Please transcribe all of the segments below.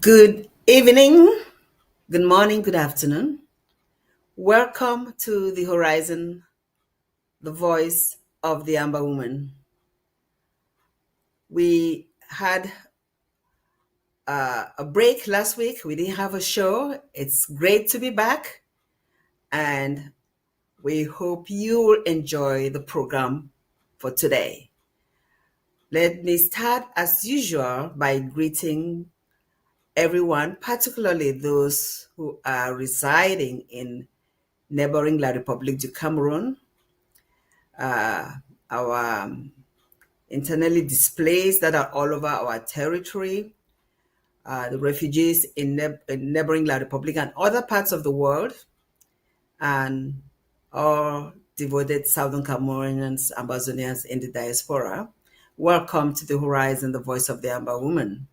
Good evening, good morning, good afternoon. Welcome to the Horizon, the voice of the Amber Woman. We had a break last week. We didn't have a show. It's great to be back, and we hope you will enjoy the program for today. Let me start, as usual, by greeting everyone, particularly those who are residing in neighboring La République du Cameroon, uh, our internally displaced that are all over our territory, the refugees in neighboring La République and other parts of the world, and all devoted Southern Cameroonians, Ambazonians in the diaspora. Welcome to the Horizon, the voice of the Amber Woman.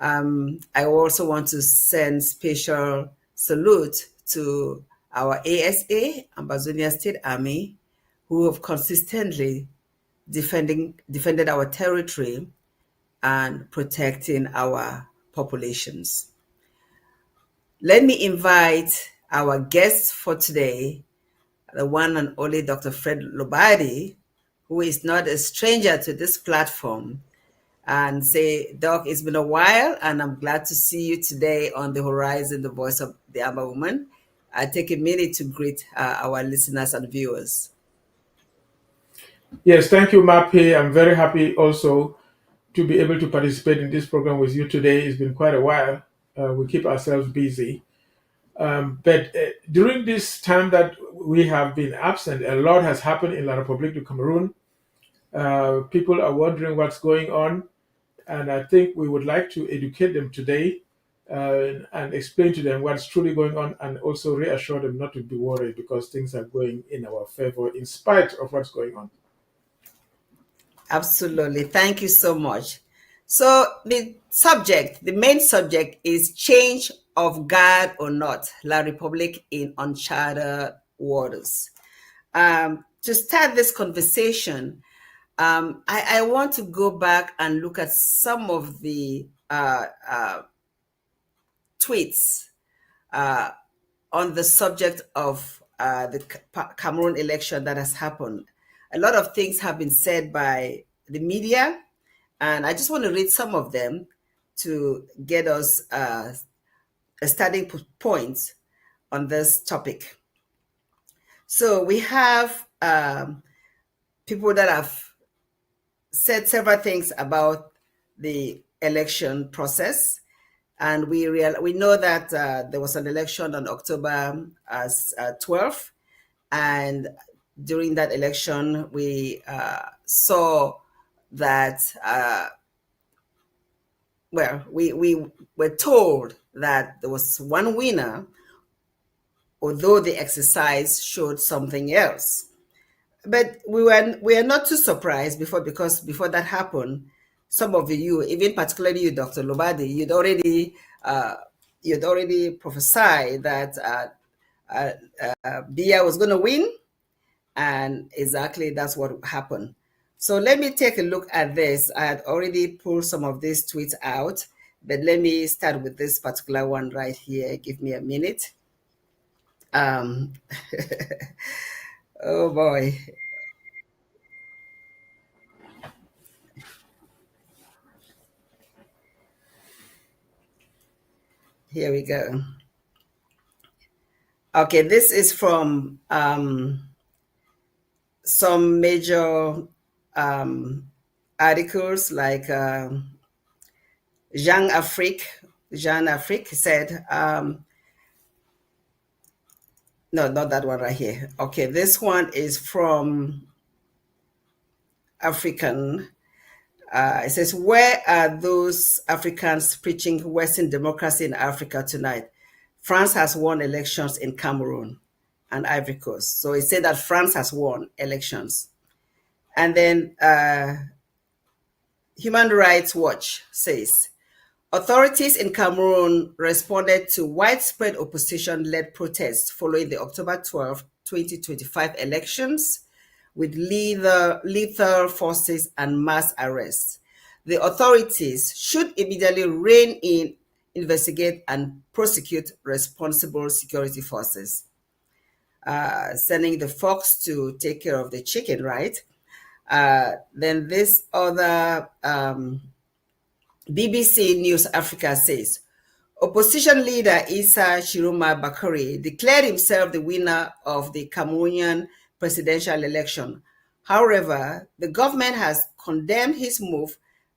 I also want to send special salute to our ASA, Ambazonia State Army, who have consistently defended our territory and protecting our populations. Let me invite our guest for today, the one and only Dr. Fred Lobati, who is not a stranger to this platform, and say, Doc, it's been a while, and I'm glad to see you today on the Horizon, the voice of the Amber Woman. I take a minute to greet our listeners and viewers. Yes, thank you, Mappy. I'm very happy also to be able to participate in this program with you today. It's been quite a while. We keep ourselves busy. But during this time that we have been absent, a lot has happened in La République du Cameroon. People are wondering what's going on, and I think we would like to educate them today and explain to them what's truly going on and also reassure them not to be worried because things are going in our favor in spite of what's going on. Absolutely. Thank you so much. So the main subject is change of guard or not, La Republic in uncharted waters. To start this conversation, I want to go back and look at some of the tweets uh, on the subject of the Cameroon election that has happened. A lot of things have been said by the media, and I just want to read some of them to get us a starting point on this topic. So we have people that have said several things about the election process. And we know that there was an election on October 12th, and during that election, we saw that we were told that there was one winner, although the exercise showed something else. But we are not too surprised because before that happened, some of you, even particularly you, Dr. Lobadi, you'd already prophesied that Bia was going to win, and exactly that's what happened. So let me take a look at this. I had already pulled some of these tweets out, but let me start with this particular one right here. Give me a minute. Um, oh boy. Here we go. Okay, this is from some major articles like Jean Afrique. Jean Afrique said, no, not that one right here. Okay, this one is from African. It says, where are those Africans preaching Western democracy in Africa tonight? France has won elections in Cameroon and Ivory Coast. So it said that France has won elections. And then Human Rights Watch says, authorities in Cameroon responded to widespread opposition-led protests following the October 12, 2025 elections with lethal forces and mass arrests. The authorities should immediately rein in investigate and prosecute responsible security forces. Sending the fox to take care of the chicken, right? Then this other BBC News Africa says, opposition leader Issa Shiruma Bakari declared himself the winner of the Cameroonian presidential election. However, the government has condemned his move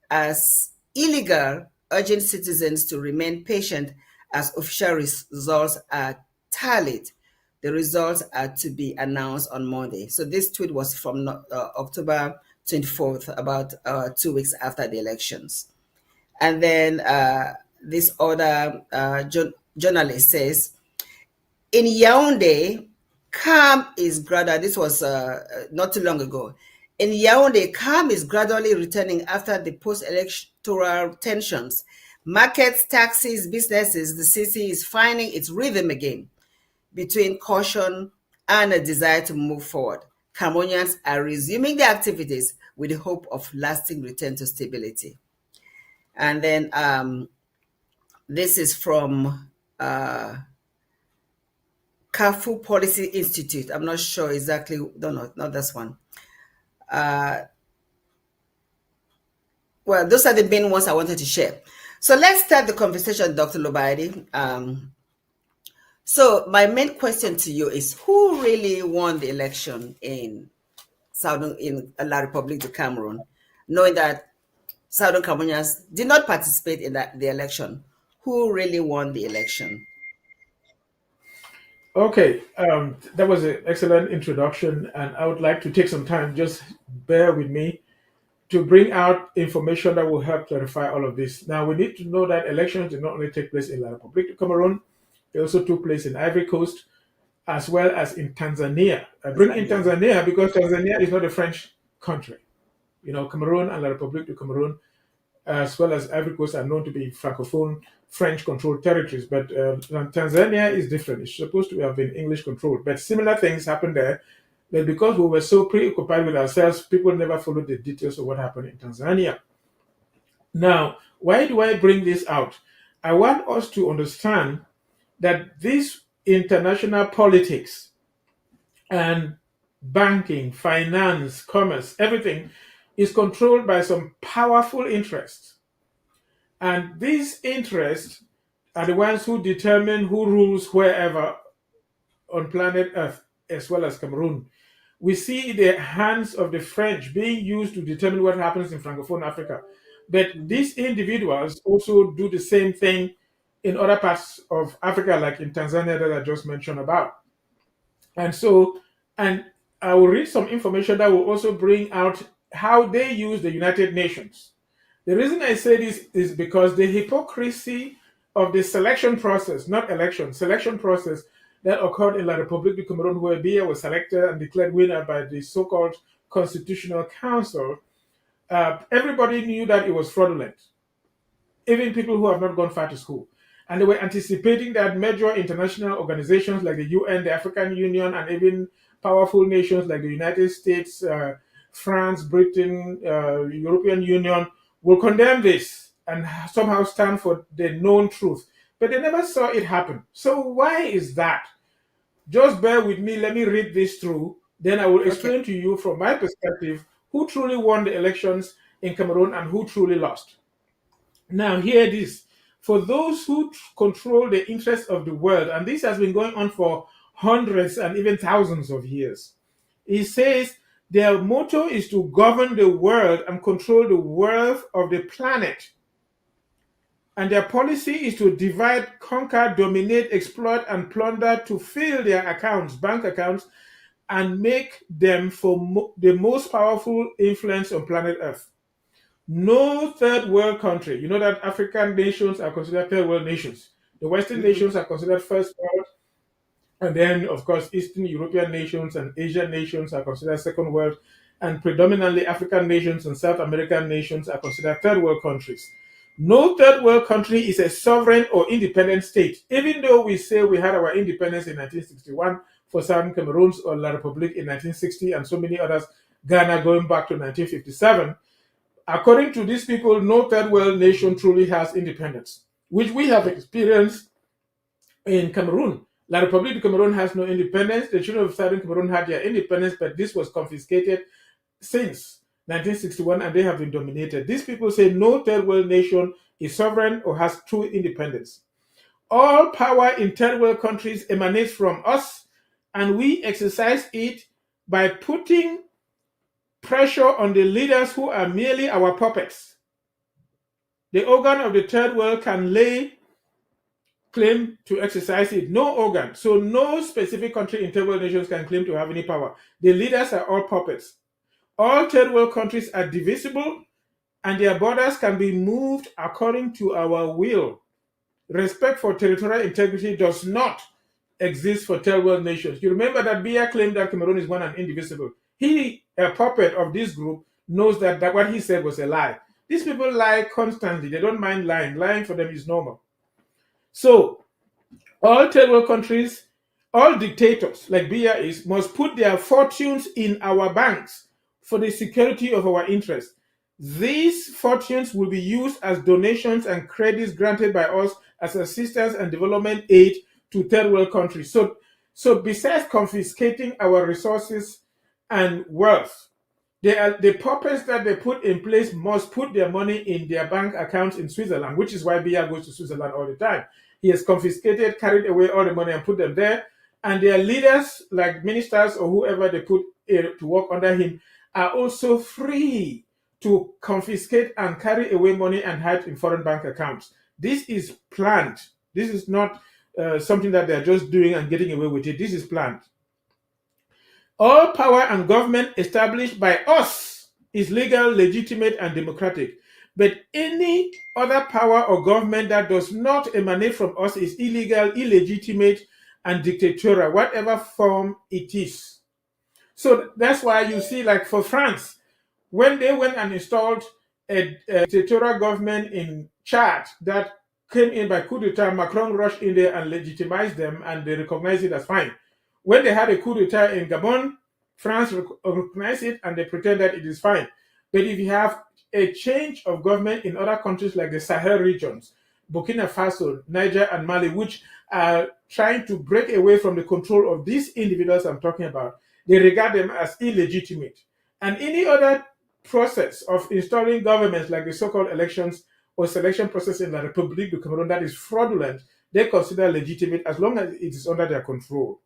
as illegal, urging citizens to remain patient as official results are tallied. The results are to be announced on Monday. So this tweet was from October 24th, about 2 weeks after the elections. And then this other journalist says, in Yaoundé, calm is gradual. This was not too long ago. In Yaoundé, calm is gradually returning after the post-electoral tensions. Markets, taxis, businesses, the city is finding its rhythm again between caution and a desire to move forward. Cameroonians are resuming their activities with the hope of lasting return to stability. And then this is from Carrefour Policy Institute. I'm not sure exactly. No, not this one. Well, those are the main ones I wanted to share. So let's start the conversation, Dr. Lobati. So my main question to you is, who really won the election in La République du Cameroon, knowing that Southern Cameroonians did not participate in the election? Who really won the election? Okay, that was an excellent introduction, and I would like to take some time, just bear with me, to bring out information that will help clarify all of this. Now, we need to know that elections did not only take place in La République du Cameroon, they also took place in Ivory Coast, as well as in Tanzania. I bring in Tanzania because Tanzania is not a French country. You know, Cameroon and La République du Cameroon, as well as Ivory Coast, are known to be Francophone, French-controlled territories. But Tanzania is different. It's supposed to have been English-controlled. But similar things happened there. But because we were so preoccupied with ourselves, people never followed the details of what happened in Tanzania. Now, why do I bring this out? I want us to understand that this international politics and banking, finance, commerce, everything is controlled by some powerful interests. And these interests are the ones who determine who rules wherever on planet Earth, as well as Cameroon. We see the hands of the French being used to determine what happens in Francophone Africa. But these individuals also do the same thing in other parts of Africa, like in Tanzania that I just mentioned about. And so, and I will read some information that will also bring out how they use the United Nations. The reason I say this is because the hypocrisy of the selection process, not election, selection process that occurred in La République du Cameroon, where Biya was selected and declared winner by the so-called Constitutional Council, everybody knew that it was fraudulent, even people who have not gone far to school. And they were anticipating that major international organizations like the UN, the African Union, and even powerful nations like the United States, France, Britain, European Union will condemn this and somehow stand for the known truth. But they never saw it happen. So why is that? Just bear with me. Let me read this through. Then I will explain to you from my perspective who truly won the elections in Cameroon and who truly lost. Now, hear this. For those who control the interests of the world, and this has been going on for hundreds and even thousands of years, he says their motto is to govern the world and control the wealth of the planet. And their policy is to divide, conquer, dominate, exploit, and plunder to fill their accounts, bank accounts, and make them for the most powerful influence on planet Earth. No third world country, you know that African nations are considered third world nations. The Western nations are considered first world. And then, of course, Eastern European nations and Asian nations are considered second world. And predominantly African nations and South American nations are considered third world countries. No third world country is a sovereign or independent state, even though we say we had our independence in 1961 for Southern Cameroon, or La République in 1960, and so many others, Ghana going back to 1957. According to these people, no third world nation truly has independence. which we have experienced in Cameroon. La République du Cameroon has no independence. The children of Southern Cameroon had their independence, but this was confiscated since 1961 and they have been dominated. These people say no third world nation is sovereign or has true independence. All power in third world countries emanates from us, and we exercise it by putting pressure on the leaders who are merely our puppets. The organ of the third world can lay claim to exercise it. No organ. So no specific country in third world nations can claim to have any power. The leaders are all puppets. All third world countries are divisible and their borders can be moved according to our will. Respect for territorial integrity does not exist for third world nations. You remember that Biya claimed that Cameroon is one and indivisible. He, a puppet of this group, knows that what he said was a lie. These people lie constantly. They don't mind lying. Lying for them is normal. So, all third world countries, all dictators like Biya is, must put their fortunes in our banks for the security of our interests. These fortunes will be used as donations and credits granted by us as assistance and development aid to third world countries. So besides confiscating our resources and wealth, the puppets that they put in place must put their money in their bank accounts in Switzerland, which is why Biya goes to Switzerland all the time. He has confiscated, carried away all the money and put them there. And their leaders, like ministers or whoever they put to work under him, are also free to confiscate and carry away money and hide in foreign bank accounts. This is planned. This is not something that they're just doing and getting away with it. This is planned. All power and government established by us is legal, legitimate, and democratic. But any other power or government that does not emanate from us is illegal, illegitimate, and dictatorial, whatever form it is. So that's why you see, like for France, when they went and installed a dictatorial government in Chad that came in by coup d'etat, Macron rushed in there and legitimized them, and they recognized it as fine. When they had a coup d'etat in Gabon, France recognized it and they pretend that it is fine. But if you have a change of government in other countries like the Sahel regions, Burkina Faso, Niger, and Mali, which are trying to break away from the control of these individuals I'm talking about, they regard them as illegitimate. And any other process of installing governments like the so-called elections or selection process in La République du Cameroon that is fraudulent, they consider legitimate as long as it is under their control.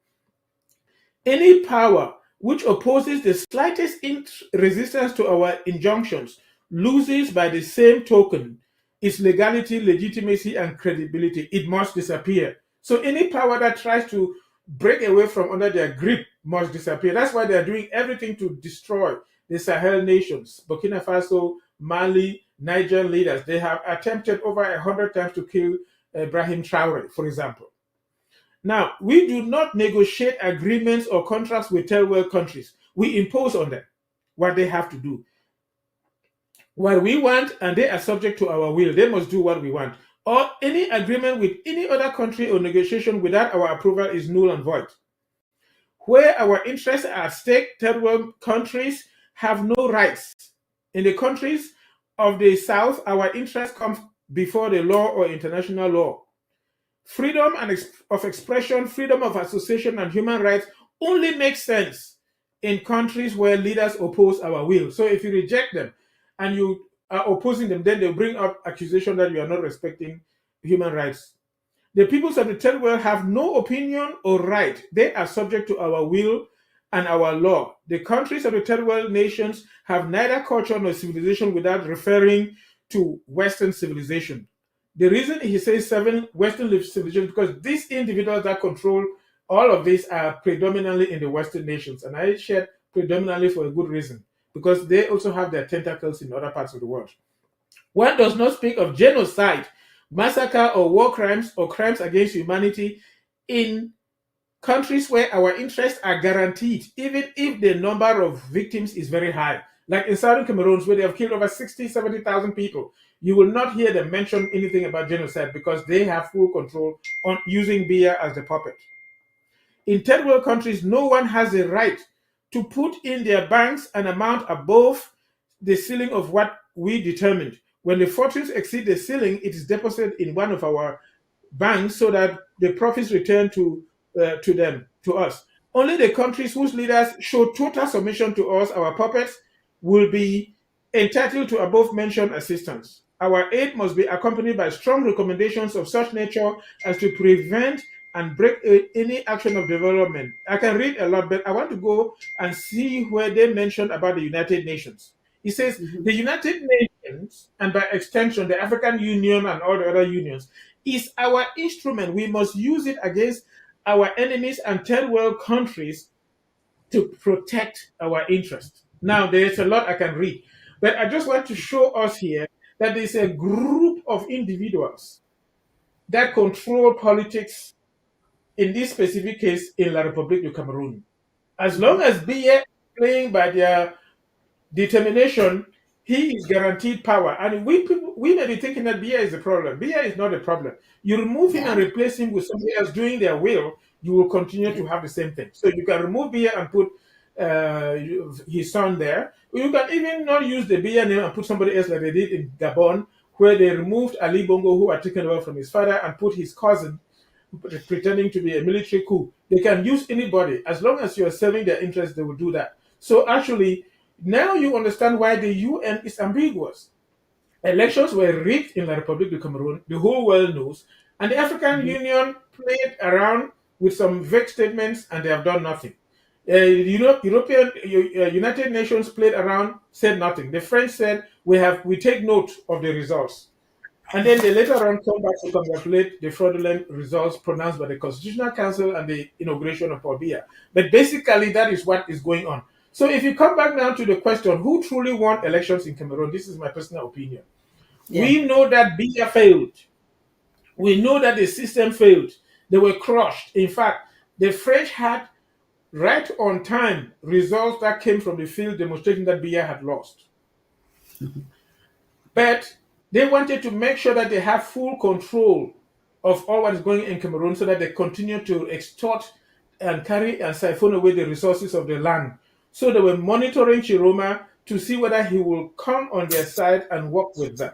Any power which opposes the slightest resistance to our injunctions loses by the same token its legality, legitimacy, and credibility. It must disappear. So any power that tries to break away from under their grip must disappear. That's why they're doing everything to destroy the Sahel nations, Burkina Faso, Mali, Niger leaders. They have attempted over 100 times to kill Ibrahim Traore, for example. Now, we do not negotiate agreements or contracts with third world countries. We impose on them what they have to do. What we want, and they are subject to our will. They must do what we want. Or any agreement with any other country or negotiation without our approval is null and void. Where our interests are at stake, third world countries have no rights. In the countries of the South, our interests come before the law or international law. Freedom of expression, freedom of association, and human rights only make sense in countries where leaders oppose our will. So if you reject them and you are opposing them, then they'll bring up accusation that you are not respecting human rights. The peoples of the third world have no opinion or right. They are subject to our will and our law. The countries of the third world nations have neither culture nor civilization without referring to Western civilization. The reason he says 7 Western civilizations because these individuals that control all of this are predominantly in the Western nations. And I said predominantly for a good reason, because they also have their tentacles in other parts of the world. One does not speak of genocide, massacre, or war crimes or crimes against humanity in countries where our interests are guaranteed, even if the number of victims is very high. Like in Southern Cameroon, where they have killed over 60, 70,000 people. You will not hear them mention anything about genocide because they have full control on using Biya as the puppet. In third world countries, no one has a right to put in their banks an amount above the ceiling of what we determined. When the fortunes exceed the ceiling, it is deposited in one of our banks so that the profits return to them, to us. Only the countries whose leaders show total submission to us, our puppets, will be entitled to above mentioned assistance. Our aid must be accompanied by strong recommendations of such nature as to prevent and break any action of development. I can read a lot, but I want to go and see where they mentioned about the United Nations. It says Mhm. the United Nations, and by extension, the African Union and all the other unions, is our instrument. We must use it against our enemies and third world countries to protect our interests. Now, there's a lot I can read, but I just want to show us here that there's a group of individuals that control politics in this specific case in La République du Cameroon. As long Mhm. as Biya is playing by their determination, he is guaranteed power. And we people, we may be thinking that Biya is the problem. Biya is not the problem. You remove him and Yeah. replace him with somebody else doing their will, you will continue Yeah. to have the same thing. So you can remove Biya and put his son there. You can even not use the Biya name and put somebody else like they did in Gabon, where they removed Ali Bongo, who had taken over from his father, and put his cousin pretending to be a military coup. They can use anybody. As long as you're serving their interests, they will do that. So actually, now you understand why the UN is ambiguous. Elections were rigged in La République du Cameroon, the whole world knows, and the African Mhm. Union played around with some vague statements and they have done nothing. United Nations played around, said nothing. The French said we take note of the results. And then they later on come back to congratulate the fraudulent results pronounced by the Constitutional Council and the inauguration of Paul Biya. But basically, that is what is going on. So if you come back now to the question, who truly won elections in Cameroon, this is my personal opinion. Yeah. We know that Biya failed. We know that the system failed. They were crushed. In fact, the French had right on time results that came from the field demonstrating that Biya had lost. But they wanted to make sure that they have full control of all what is going in Cameroon so that they continue to extort and carry and siphon away the resources of the land. So they were monitoring Chiroma to see whether he will come on their side and work with them.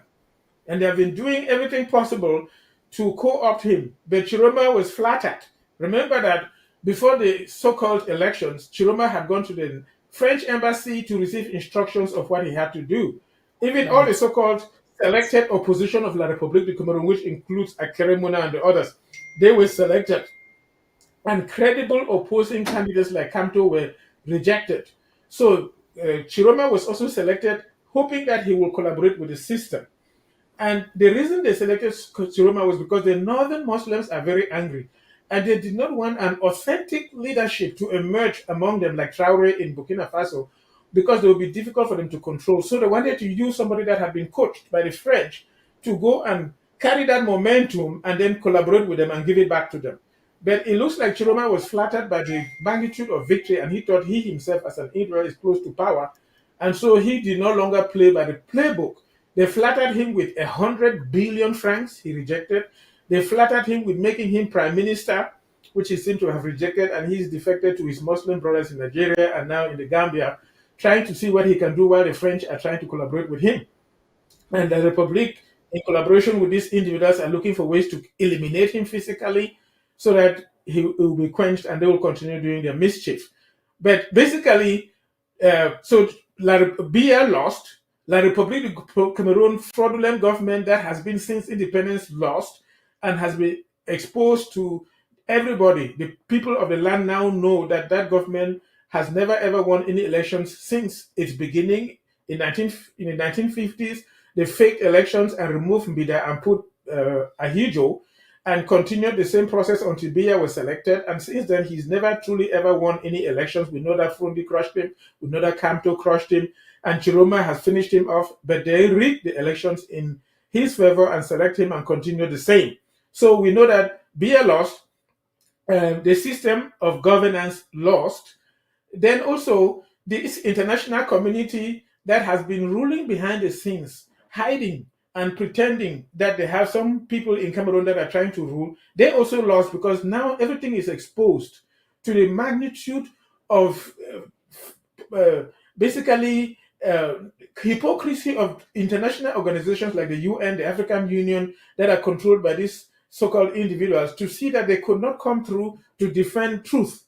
And they have been doing everything possible to co-opt him. But Chiroma was flattered. Remember that before the so-called elections, Chiroma had gone to the French embassy to receive instructions of what he had to do. Even all the Right. so-called selected opposition of La République du Cameroun, which includes Akeremona and the others, they were selected. And credible opposing candidates like Kamto were rejected. So Chiroma was also selected, hoping that he will collaborate with the system. And the reason they selected Chiroma was because the northern Muslims are very angry. And they did not want an authentic leadership to emerge among them, like Traore in Burkina Faso, because it would be difficult for them to control. So they wanted to use somebody that had been coached by the French to go and carry that momentum and then collaborate with them and give it back to them. But it looks like Chiroma was flattered by the magnitude of victory, and he thought he himself, as an individual, is close to power. And so he did no longer play by the playbook. They flattered him with 100 billion francs, he rejected. They flattered him with making him prime minister, which he seemed to have rejected, and he's defected to his Muslim brothers in Nigeria and now in the Gambia, trying to see what he can do while the French are trying to collaborate with him. And the Republic, in collaboration with these individuals, are looking for ways to eliminate him physically so that he will be quenched and they will continue doing their mischief. But basically, so Biya lost. La République du Cameroon, fraudulent government that has been since independence lost and has been exposed to everybody. The people of the land now know that that government has never ever won any elections since its beginning in the 1950s. They faked elections and removed Mbida and put Ahijo and continued the same process until Biya was selected. And since then, he's never truly ever won any elections. We know that Fundi crushed him. We know that Kamto crushed him. And Chiroma has finished him off. But they rigged the elections in his favor and select him and continue the same. So we know that Biya lost. The system of governance lost. Then also, this international community that has been ruling behind the scenes, hiding and pretending that they have some people in Cameroon that are trying to rule, they also lost because now everything is exposed to the magnitude of basically uh, hypocrisy of international organizations like the UN, the African Union, that are controlled by these so-called individuals, to see that they could not come through to defend truth.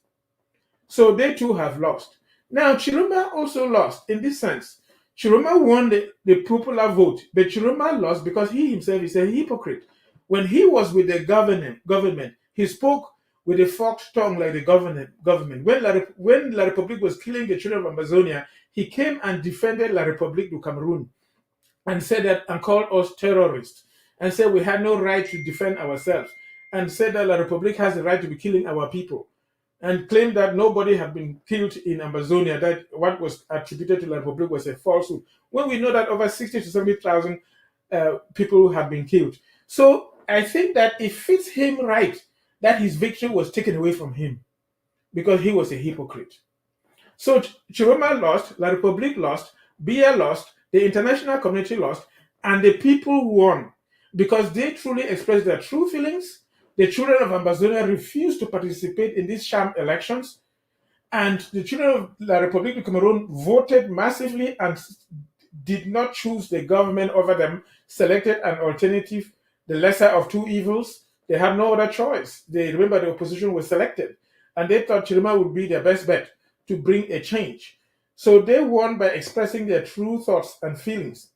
So they too have lost. Now, Chiruma also lost in this sense. Chiruma won the popular vote, but Chiruma lost because he himself is a hypocrite. When he was with the government, he spoke with a forked tongue like the government. When La Republique was killing the children of Amazonia, he came and defended La Republique du Cameroon and said that and called us terrorists and said we had no right to defend ourselves and said that La Republique has the right to be killing our people and claimed that nobody had been killed in Amazonia, that what was attributed to La Republique was a falsehood, when we know that over 60 to 70,000 people have been killed. So I think that it fits him right that his victory was taken away from him because he was a hypocrite. So Chiroma lost, La Republique lost, Biya lost, the international community lost, and the people won because they truly expressed their true feelings. The children of Amazonia refused to participate in these sham elections, and the children of La Republique of Cameroon voted massively and did not choose the government over them, selected an alternative, the lesser of two evils. They had no other choice. They remember the opposition was selected, and they thought Chiroma would be their best bet to bring a change. So they won by expressing their true thoughts and feelings.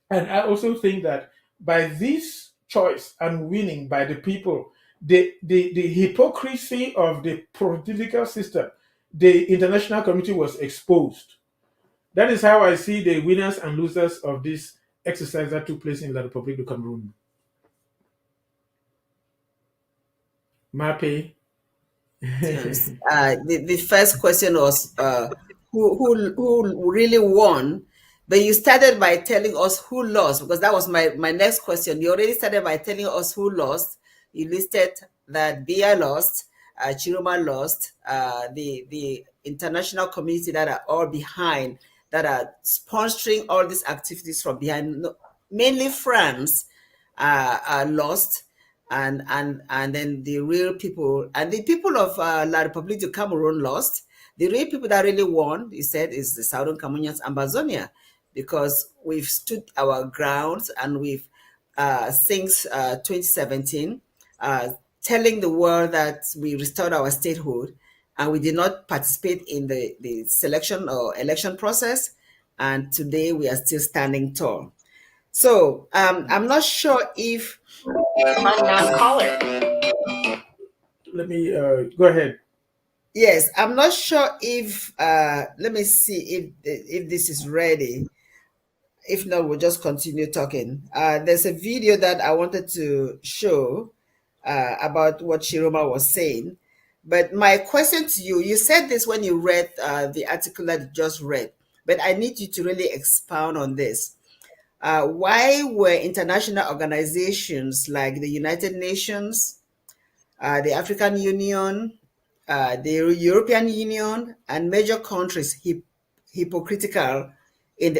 And I also think that by this choice and winning by the people, the hypocrisy of the political system, the international community was exposed. That is how I see the winners and losers of this exercise that took place in La Republique du Cameroon. Mape. Yes. The first question was who really won, but you started by telling us who lost, because that was my next question. You already started by telling us who lost. You listed that Bia lost, Chiroma lost, the international community that are all behind, that are sponsoring all these activities from behind, mainly France, are lost, and then the real people, and the people of La Republique du Cameroon lost. The real people that really won, he said, is the Southern Cameroonians, Amazonia, because we've stood our grounds and we've since 2017 telling the world that we restored our statehood, and we did not participate in the selection or election process, and today we are still standing tall. So I'm not sure if Unknown caller. Let me go ahead. yes, I'm not sure if let me see if this is ready. If not, we'll just continue talking. There's a video that I wanted to show about what Shiroma was saying. But my question to you, you said this when you read the article that you just read, but I need you to really expound on this. Why were international organizations like the United Nations, the African Union, the European Union, and major countries hypocritical in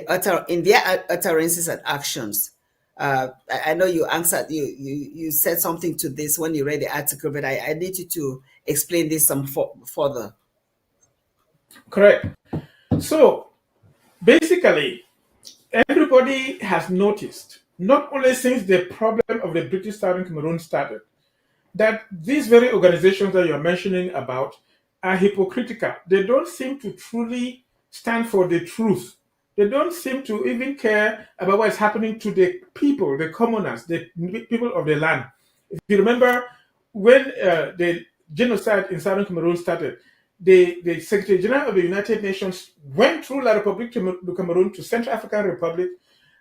their utterances and actions? I know you answered, you said something to this when you read the article, but I need you to explain this some further. Correct. So basically, everybody has noticed, not only since the problem of the British Southern Cameroon started, that these very organizations that you're mentioning about are hypocritical. They don't seem to truly stand for the truth. They don't seem to even care about what is happening to the people, the commoners, the people of the land. If you remember, when the genocide in Southern Cameroon started, the Secretary General of the United Nations went through La Republique du Cameroon to Central African Republic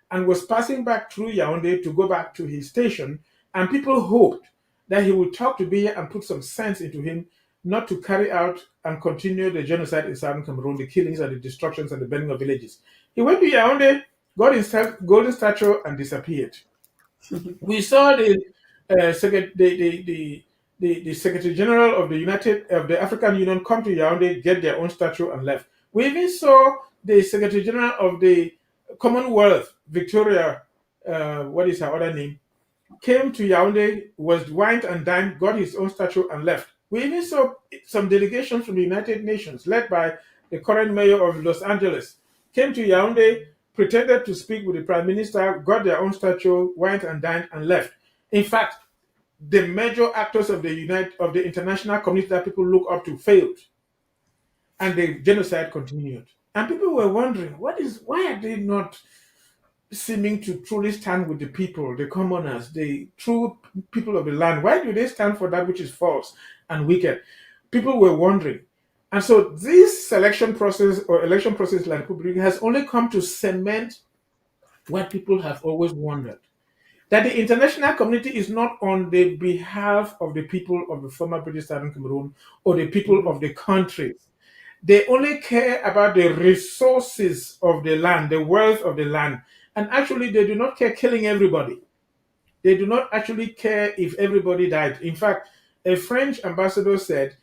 and was passing back through Yaoundé to go back to his station. And people hoped that he would talk to Biya and put some sense into him not to carry out and continue the genocide in Southern Cameroon, the killings and the destructions and the burning of villages. He went to Yaoundé, got his golden statue, and disappeared. We saw the Secretary General of the African Union come to Yaoundé, get their own statue, and left. We even saw the Secretary General of the Commonwealth, Victoria, what is her other name, came to Yaoundé, was wined and dined, got his own statue, and left. We even saw some delegations from the United Nations, led by the current mayor of Los Angeles, came to Yaoundé, pretended to speak with the prime minister, got their own statue, went and dined and left. In fact, the major actors of the international community that people look up to failed, and the genocide continued. And people were wondering, why are they not seeming to truly stand with the people, the commoners, the true people of the land? Why do they stand for that which is false and wicked? People were wondering. And so this selection process or election process in La Republic has only come to cement what people have always wondered, that the international community is not on the behalf of the people of the former British Southern Cameroon or the people Mhm. of the countries. They only care about the resources of the land, the wealth of the land. And actually, they do not care killing everybody. They do not actually care if everybody died. In fact, a French ambassador said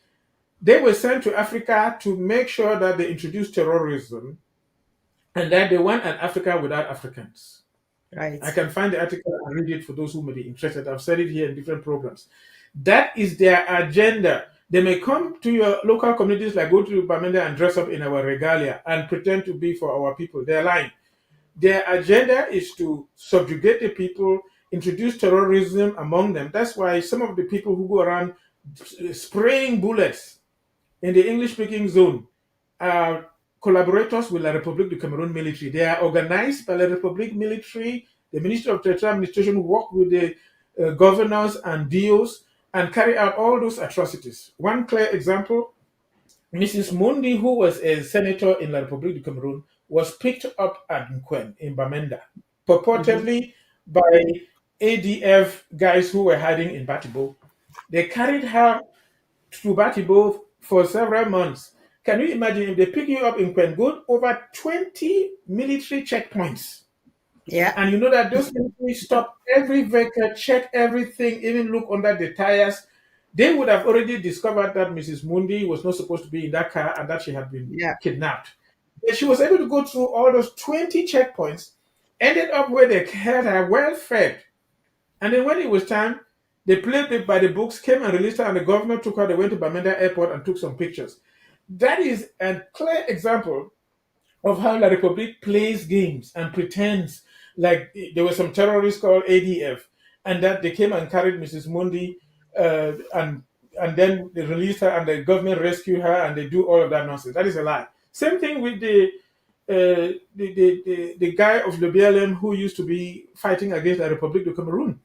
they were sent to Africa to make sure that they introduced terrorism and that they want an Africa without Africans. Right. I can find the article and read it for those who may be interested. I've said it here in different programs. That is their agenda. They may come to your local communities, like go to Bamenda and dress up in our regalia and pretend to be for our people. They're lying. Their agenda is to subjugate the people, introduce terrorism among them. That's why some of the people who go around spraying bullets in the English speaking zone are collaborators with La République du Cameroon military. They are organized by La République military. The Ministry of Territorial Administration work with the governors and DOs and carry out all those atrocities. One clear example, Mrs. Mundi, who was a senator in La République du Cameroon, was picked up at Nkwen in Bamenda, Mhm. purportedly by ADF guys who were hiding in Batibo. They carried her to Batibo for several months. Can you imagine if they pick you up in Kwengun, over 20 military checkpoints? Yeah. And you know that those military stop every vehicle, check everything, even look under the tires. They would have already discovered that Mrs. Mundi was not supposed to be in that car and that she had been Yeah. kidnapped. But she was able to go through all those 20 checkpoints, ended up where they had her well fed. And then when it was time, they played it by the books, came and released her, and the governor took her. They went to Bamenda Airport and took some pictures. That is a clear example of how La Republique plays games and pretends like there were some terrorists called ADF, and that they came and carried Mrs. Mundi, and then they released her, and the government rescued her, and they do all of that nonsense. That is a lie. Same thing with the guy of the BLM who used to be fighting against the Republic of Cameroon.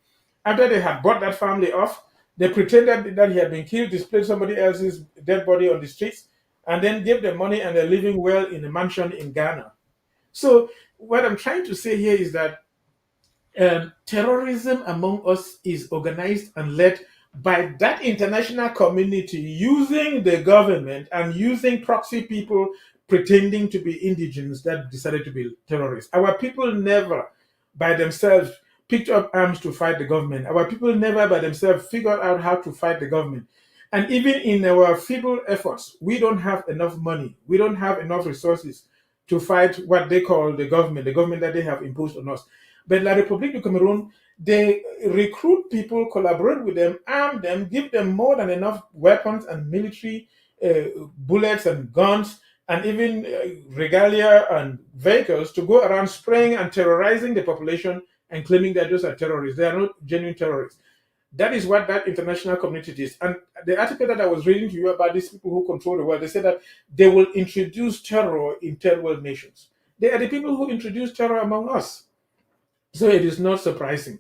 After they had bought that family off, they pretended that he had been killed, displayed somebody else's dead body on the streets, and then gave them money and they're living well in a mansion in Ghana. So, what I'm trying to say here is that terrorism among us is organized and led by that international community using the government and using proxy people pretending to be indigenous that decided to be terrorists. Our people never by themselves picked up arms to fight the government. Our people never by themselves figured out how to fight the government. And even in our feeble efforts, we don't have enough money. We don't have enough resources to fight what they call the government that they have imposed on us. But La République du Cameroon, they recruit people, collaborate with them, arm them, give them more than enough weapons and military bullets and guns, and even regalia and vehicles to go around spraying and terrorizing the population and claiming that those are terrorists. They are not genuine terrorists. That is what that international community is. And the article that I was reading to you about these people who control the world, they say that they will introduce terror in third world nations. They are the people who introduce terror among us. So it is not surprising.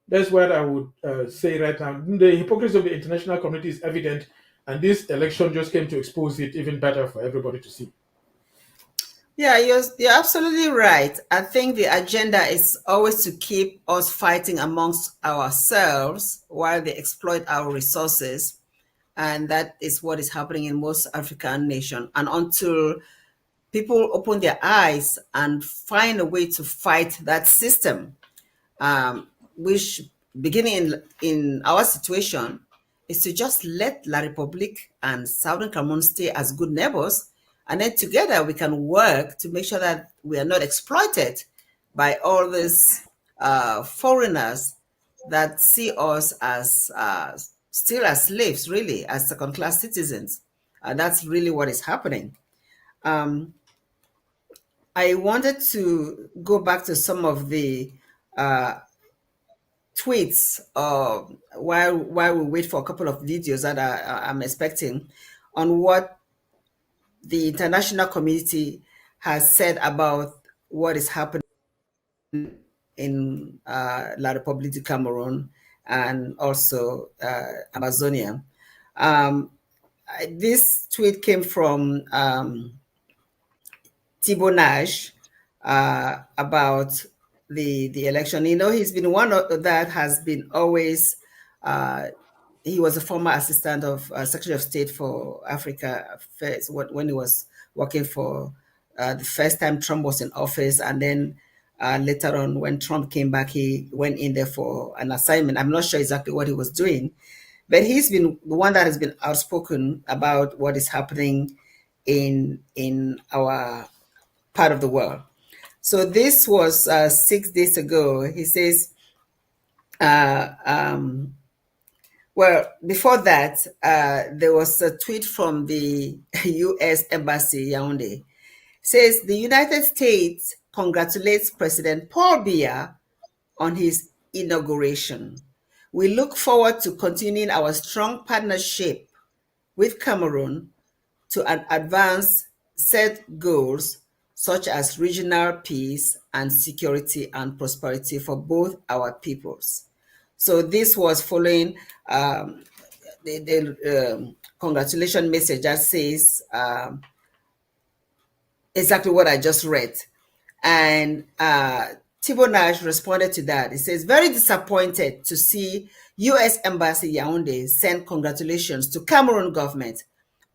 That's what I would say right now. The hypocrisy of the international community is evident, and this election just came to expose it even better for everybody to see. Yeah, you're absolutely right. I think the agenda is always to keep us fighting amongst ourselves while they exploit our resources. And that is what is happening in most African nations. And until people open their eyes and find a way to fight that system, which beginning in our situation is to just let La Republique and Southern Cameroon stay as good neighbors, and then together we can work to make sure that we are not exploited by all these foreigners that see us as still as slaves, really, as second-class citizens. And that's really what is happening. Um, I wanted to go back to some of the uh, tweets while we wait for a couple of videos that I'm expecting on what the international community has said about what is happening in La République du Cameroon and also Amazonia. Um, this tweet came from Thibault Nash about the election. You know, he's been one of that has been always. He was a former assistant of Secretary of State for Africa Affairs when he was working for the first time Trump was in office, and then later on when Trump came back, he went in there for an assignment. I'm not sure exactly what he was doing, but he's been the one that has been outspoken about what is happening in our part of the world. So this was 6 days ago. He says, well, before that, there was a tweet from the U.S. Embassy, Yaoundé. Says the United States congratulates President Paul Biya on his inauguration. We look forward to continuing our strong partnership with Cameroon to advance set goals such as regional peace and security and prosperity for both our peoples. So this was following the congratulation message that says exactly what I just read. And Thibault Nash responded to that. He says, very disappointed to see U.S. Embassy Yaoundé send congratulations to Cameroon government.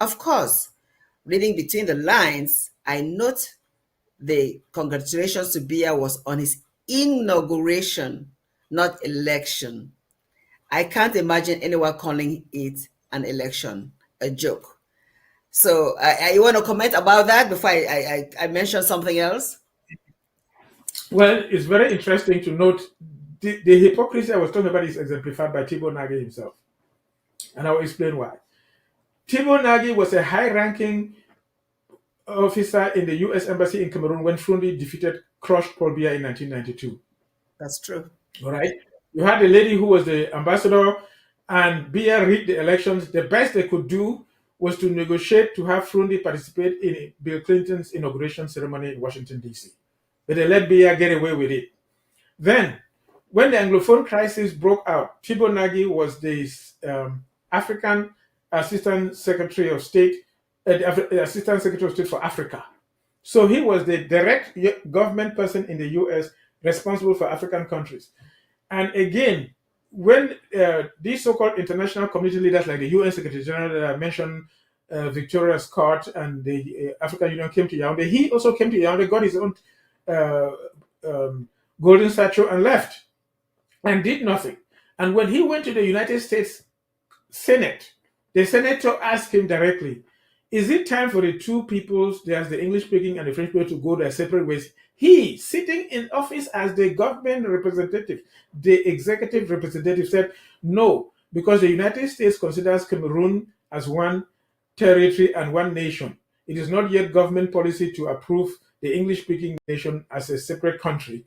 Of course, reading between the lines, I note the congratulations to Biya was on his inauguration, not election. I can't imagine anyone calling it an election, a joke. So you want to comment about that before I mention something else? Well, it's very interesting to note the hypocrisy I was talking about is exemplified by Thibault Nagy himself. And I'll explain why. Thibault Nagy was a high ranking officer in the US Embassy in Cameroon when Frundi crushed Paul Biya in 1992. That's true. All right. You had a lady who was the ambassador, and Biya rigged the elections. The best they could do was to negotiate to have Frundi participate in Bill Clinton's inauguration ceremony in Washington, D.C. But they let Biya get away with it. Then, when the Anglophone crisis broke out, Thibault Nagy was the African Assistant Secretary of State, Assistant Secretary of State for Africa. So he was the direct government person in the US responsible for African countries. And again, when these so-called international community leaders like the UN Secretary General that I mentioned, Victoria Scott and the African Union came to Yaoundé, he also came to Yaoundé, got his own golden statue and left and did nothing. And when he went to the United States Senate, the senator asked him directly, is it time for the two peoples, there's the English speaking and the French people, to go their separate ways? He, sitting in office as the government representative, the executive representative, said no, because the United States considers Cameroon as one territory and one nation. It is not yet government policy to approve the English speaking nation as a separate country.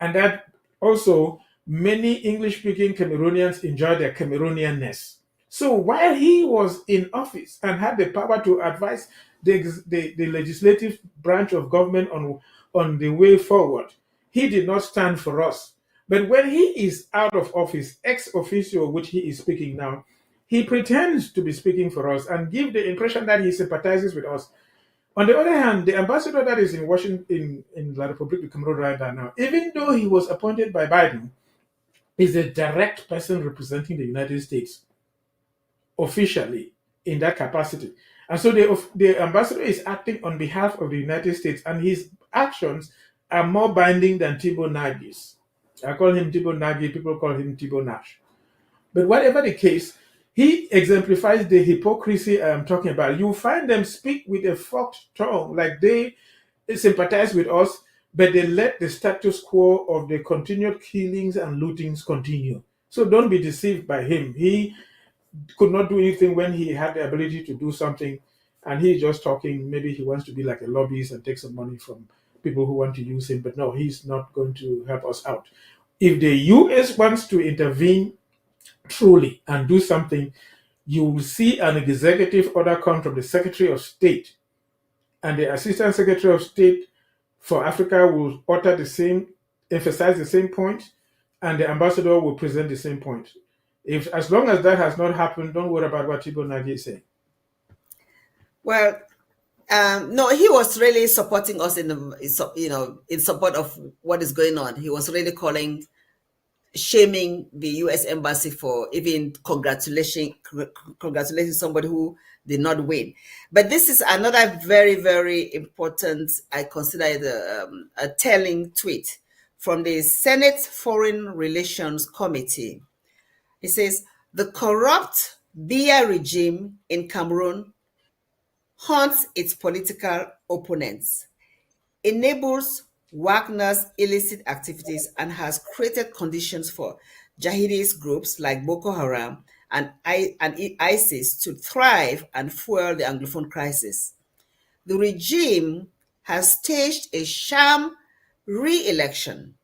And that also many English speaking Cameroonians enjoy their Cameroonianness. So while he was in office and had the power to advise the legislative branch of government on the way forward, he did not stand for us. But when he is out of office, ex officio, which he is speaking now, he pretends to be speaking for us and give the impression that he sympathizes with us. On the other hand, the ambassador that is in Washington, in La République du Cameroon right now, even though he was appointed by Biden, is a direct person representing the United States officially in that capacity. And so the ambassador is acting on behalf of the United States, and his actions are more binding than Thibault Nagy's. I call him Thibault Nagy, people call him Thibault Nash. But whatever the case, he exemplifies the hypocrisy I'm talking about. You find them speak with a forked tongue, like they sympathize with us, but they let the status quo of the continued killings and lootings continue. So don't be deceived by him. He could not do anything when he had the ability to do something, and he's just talking. Maybe he wants to be like a lobbyist and take some money from people who want to use him. But no, he's not going to help us out. If the US wants to intervene truly and do something, you will see an executive order come from the Secretary of State, and the Assistant Secretary of State for Africa will utter the same, emphasize the same point, and the ambassador will present the same point. If as long as that has not happened, don't worry about what Tibo Nagy is saying. Well, no, he was really supporting us in the, in support of what is going on. He was really shaming the U.S. embassy for even congratulating somebody who did not win. But this is another very, very important, I consider it a telling tweet from the Senate Foreign Relations Committee. It says, the corrupt Biya regime in Cameroon hunts its political opponents, enables Wagner's illicit activities, and has created conditions for jihadist groups like Boko Haram and ISIS to thrive and fuel the Anglophone crisis. The regime has staged a sham re-election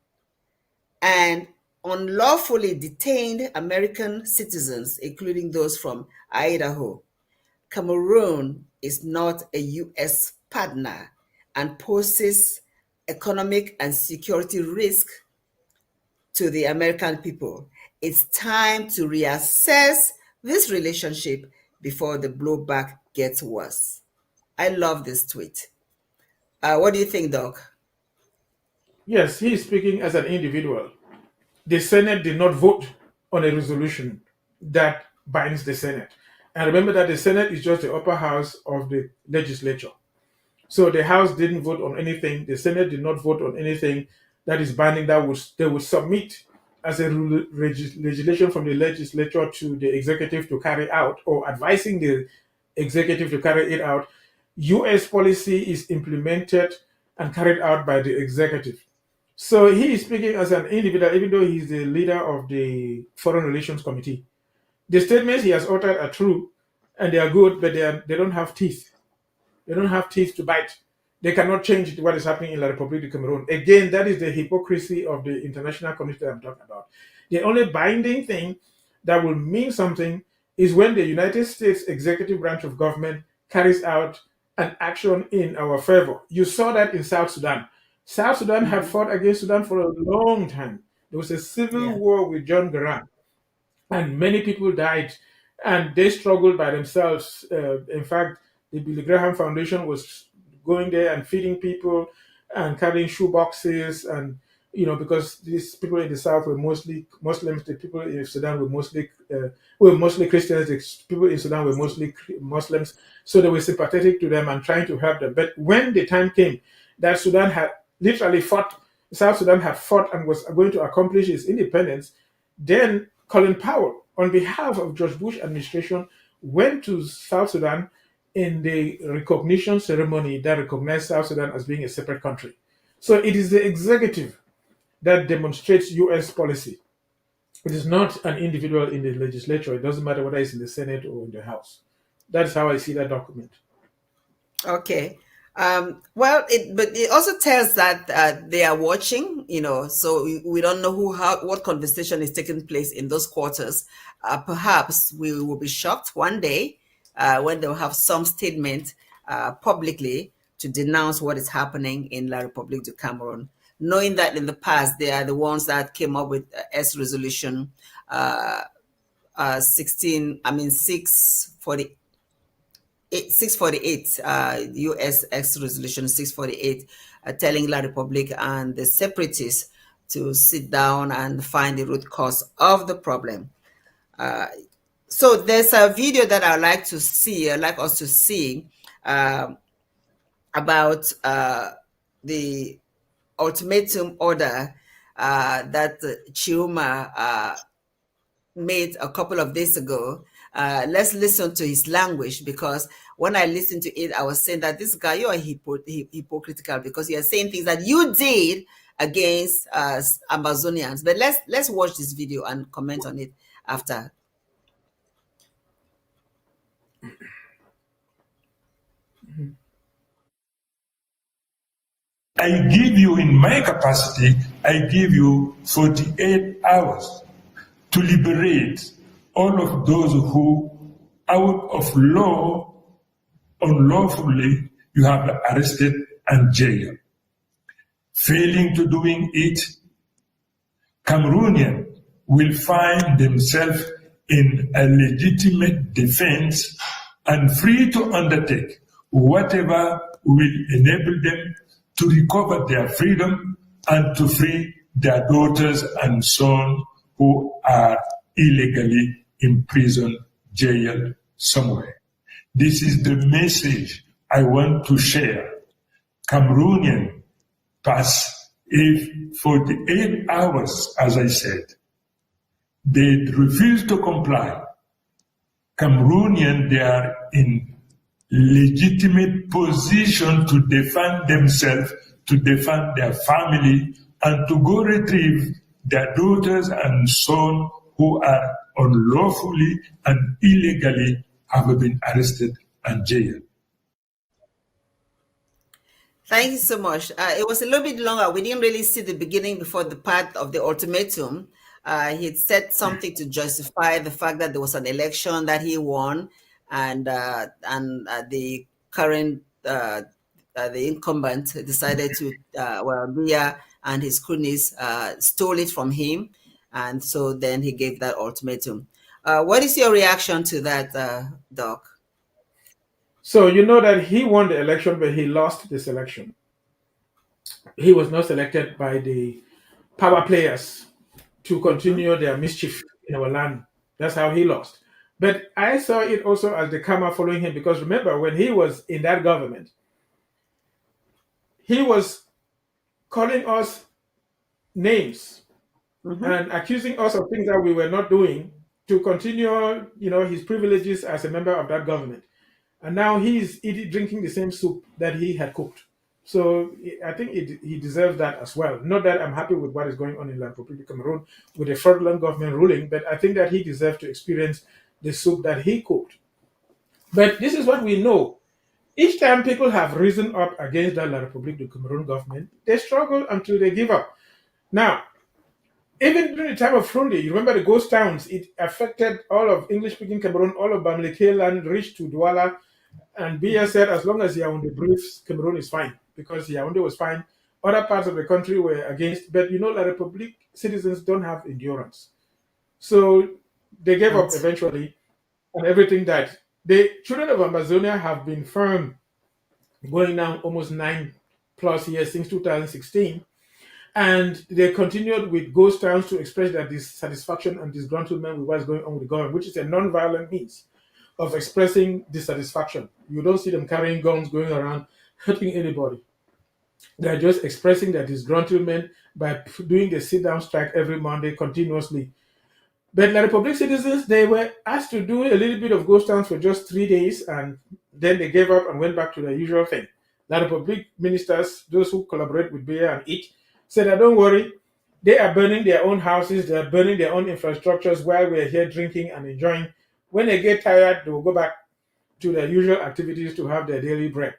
and unlawfully detained American citizens, including those from Idaho. Cameroon is not a U.S. partner and poses economic and security risk to the American people. It's time to reassess this relationship before the blowback gets worse. I love this tweet. What do you think, Doc? Yes, he is speaking as an individual. The Senate did not vote on a resolution that binds the Senate. And remember that the Senate is just the upper house of the legislature. So the House didn't vote on anything. The Senate did not vote on anything that is binding that they would submit as a legislation from the legislature to the executive to carry out, or advising the executive to carry it out. U.S. policy is implemented and carried out by the executive. So he is speaking as an individual, even though he's the leader of the Foreign Relations Committee. The statements he has uttered are true, and they are good, but they don't have teeth. They don't have teeth to bite. They cannot change what is happening in La République du Cameroon. Again, that is the hypocrisy of the international community that I'm talking about. The only binding thing that will mean something is when the United States executive branch of government carries out an action in our favor. You saw that in South Sudan. South Sudan have fought against Sudan for a long time. There was a civil Yeah. war with John Garang, and many people died, and they struggled by themselves. In fact, the Billy Graham Foundation was going there and feeding people and carrying shoe boxes, and because these people in the south were mostly Muslims, the people in Sudan were mostly Christians, the people in Sudan were mostly Muslims, so they were sympathetic to them and trying to help them. But when the time came that Sudan had literally fought, South Sudan had fought and was going to accomplish its independence, then Colin Powell, on behalf of George Bush administration, went to South Sudan in the recognition ceremony that recognized South Sudan as being a separate country. So it is the executive that demonstrates U.S. policy. It is not an individual in the legislature. It doesn't matter whether it's in the Senate or in the House. That's how I see that document. Okay. Well, but it also tells that they are watching, so we don't know what conversation is taking place in those quarters. Perhaps we will be shocked one day when they'll have some statement publicly to denounce what is happening in La République du Cameroon, knowing that in the past they are the ones that came up with S resolution 648, 648, US X resolution 648, telling La Republique and the separatists to sit down and find the root cause of the problem. So there's a video that I'd like us to see about the ultimatum order that Chiuma made a couple of days ago. Let's listen to his language, because when I listened to it, I was saying that this guy, you are hypocritical, because you are saying things that you did against Amazonians. But let's watch this video and comment on it after. I give you, in my capacity, I give you 48 hours to liberate all of those who, out of law, unlawfully, you have arrested and jailed. Failing to doing it, Cameroonian will find themselves in a legitimate defense and free to undertake whatever will enable them to recover their freedom and to free their daughters and sons who are illegally imprisoned, jailed somewhere. This is the message I want to share. Cameroonian pass if 48 hours, as I said, they refuse to comply. Cameroonian, they are in legitimate position to defend themselves, to defend their family, and to go retrieve their daughters and sons who are unlawfully and illegally have been arrested and jailed. Thank you so much. It was a little bit longer. We didn't really see the beginning before the part of the ultimatum. He had said something to justify the fact that there was an election that he won, and the current the incumbent decided to Biya and his cronies stole it from him, and so then he gave that ultimatum. What is your reaction to that, Doc? So you know that he won the election, but he lost this election. He was not selected by the power players to continue their mischief in our land. That's how he lost. But I saw it also as the karma following him, because remember, when he was in that government, he was calling us names and accusing us of things that we were not doing to continue, his privileges as a member of that government. And now he's drinking the same soup that he had cooked. So I think he deserves that as well. Not that I'm happy with what is going on in La Republic of Cameroon with a fraudulent government ruling, but I think that he deserves to experience the soup that he cooked. But this is what we know. Each time people have risen up against the La Republic of Cameroon government, they struggle until they give up. Now, even during the time of Fronde, you remember the ghost towns, it affected all of English-speaking Cameroon, all of Bamileke land reached to Douala, and Biya said as long as Yaoundé briefs, Cameroon is fine, because Yaoundé was fine. Other parts of the country were against, but La Republic citizens don't have endurance. So they gave up eventually, and everything died. The children of Amazonia have been firm, going now almost 9+ years since 2016. And they continued with ghost towns to express their dissatisfaction and disgruntlement with what's going on with the government, which is a non-violent means of expressing dissatisfaction. You don't see them carrying guns going around hurting anybody. They're just expressing their disgruntlement by doing the sit-down strike every Monday continuously. But La Republic citizens, they were asked to do a little bit of ghost towns for just 3 days, and then they gave up and went back to their usual thing. La Republic ministers, those who collaborate with Biya and eat, said that don't worry, they are burning their own houses, they are burning their own infrastructures while we're here drinking and enjoying. When they get tired, they will go back to their usual activities to have their daily bread.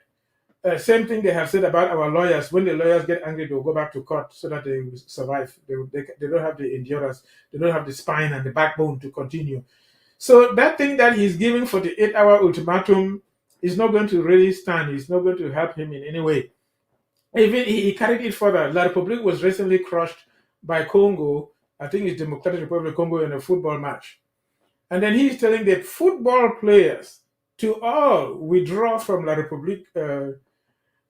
Same thing they have said about our lawyers. When the lawyers get angry, they'll go back to court so that they will survive. They don't have the endurance, they don't have the spine and the backbone to continue. So that thing that he's giving for the 8-hour ultimatum is not going to really stand. It's not going to help him in any way. Even he carried it further. La Republique was recently crushed by Congo. I think it's Democratic Republic of Congo in a football match. And then he's telling the football players to all withdraw from La Republique